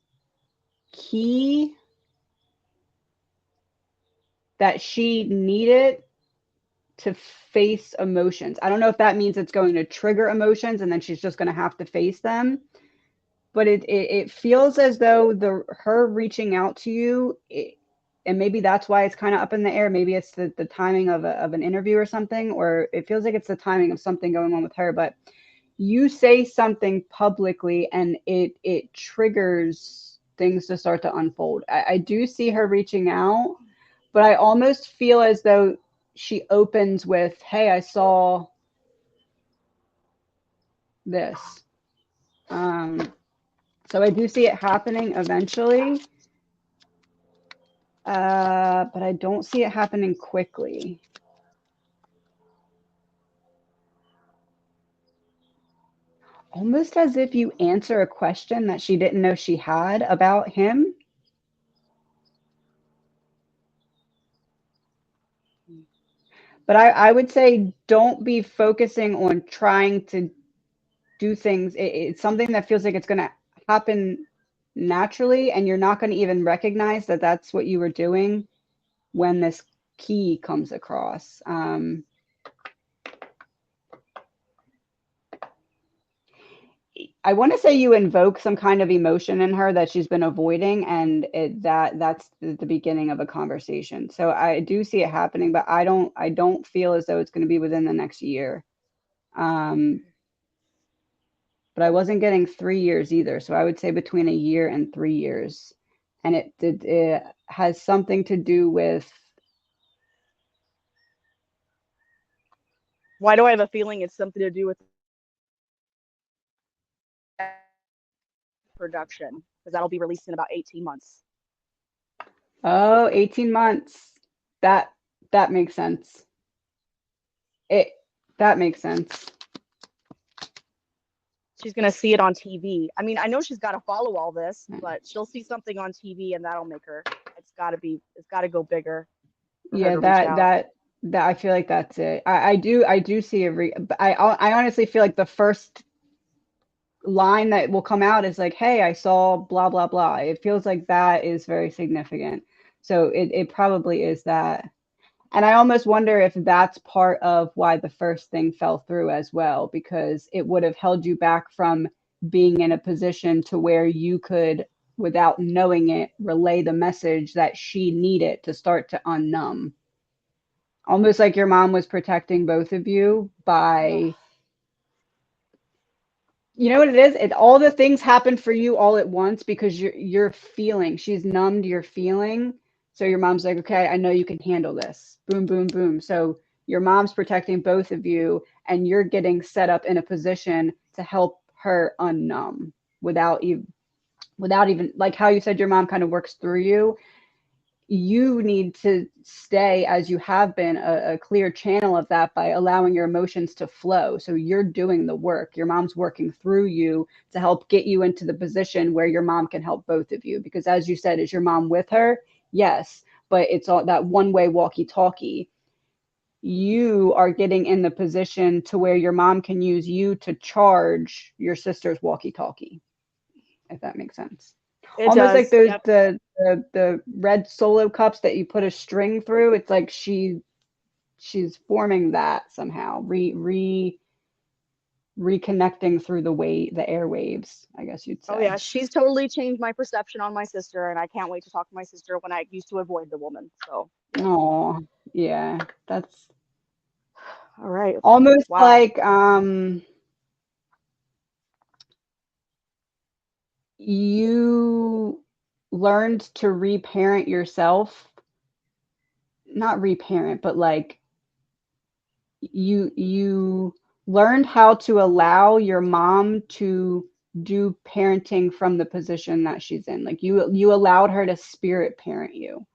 key that she needed to face emotions. I don't know if that means it's going to trigger emotions and then she's just going to have to face them. But it feels as though her reaching out to you, and maybe that's why it's kind of up in the air. Maybe it's the timing of an interview or something, or it feels like it's the timing of something going on with her. But you say something publicly and it triggers things to start to unfold. I do see her reaching out, but I almost feel as though she opens with, hey, I saw this. So I do see it happening eventually, but I don't see it happening quickly. Almost as if you answer a question that she didn't know she had about him. But I would say don't be focusing on trying to do things. It's something that feels like it's going to happen naturally, and you're not going to even recognize that that's what you were doing when this key comes across. I want to say you invoke some kind of emotion in her that she's been avoiding, and that's the beginning of a conversation. So I do see it happening, but I don't feel as though it's going to be within the next year. But I wasn't getting 3 years either. So I would say between a year and 3 years. And it has something to do with. Why do I have a feeling it's something to do with production? Because that'll be released in about 18 months. Oh, 18 months. That makes sense. That makes sense. She's going to see it on TV. I mean, I know she's got to follow all this, but she'll see something on TV and that'll make her. It's got to go bigger. Yeah, that I feel like that's it. I do see I honestly feel like the first line that will come out is like, hey, I saw blah blah blah. It feels like that is very significant. So it probably is that. And I almost wonder if that's part of why the first thing fell through as well, because it would have held you back from being in a position to where you could, without knowing it, relay the message that she needed to start to unnumb. Almost like your mom was protecting both of you by, you know what it is? All the things happen for you all at once because you're feeling, she's numbed your feeling. So your mom's like, okay, I know you can handle this. Boom, boom, boom. So your mom's protecting both of you, and you're getting set up in a position to help her unnumb without even, like how you said your mom kind of works through you. You need to stay, as you have been, a clear channel of that by allowing your emotions to flow. So you're doing the work. Your mom's working through you to help get you into the position where your mom can help both of you. Because as you said, is your mom with her? Yes, but it's all that one-way walkie-talkie. You are getting in the position to where your mom can use you to charge your sister's walkie-talkie, if that makes sense. It Almost does. like those Yep. the red solo cups that you put a string through. It's like she's forming that somehow, reconnecting through the airwaves, I guess you'd say. Oh yeah, she's totally changed my perception on my sister, and I can't wait to talk to my sister when I used to avoid the woman. So. Oh yeah, that's all right. Almost wow. Like you learned to reparent yourself. Not reparent, but like you learned how to allow your mom to do parenting from the position that she's in. Like you allowed her to spirit parent you,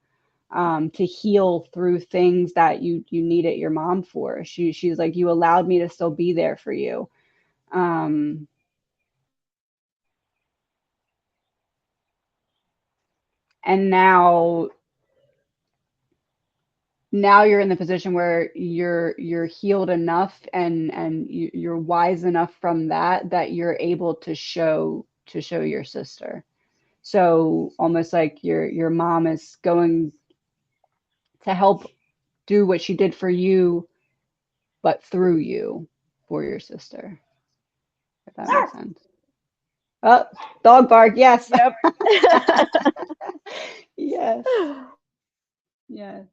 to heal through things that you needed your mom for. She's like, you allowed me to still be there for you. And now you're in the position where you're healed enough and you're wise enough from that you're able to show your sister. So almost like your mom is going to help do what she did for you, but through you for your sister, if that makes sense. Oh, dog bark. Yes. Yep. Yes. Yes.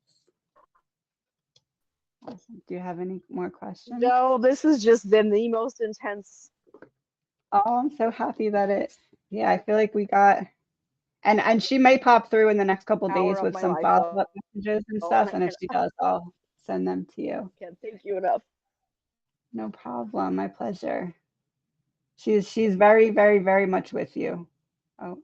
Awesome. Do you have any more questions? No, this has just been the most intense. Oh, I'm so happy that yeah, I feel like we got, And she may pop through in the next couple of Hour days of with my some life, follow-up messages and though, stuff. and And if she does, I'll send them to you. I can't thank you enough. No problem. My pleasure. She's very, very, very much with you. Oh,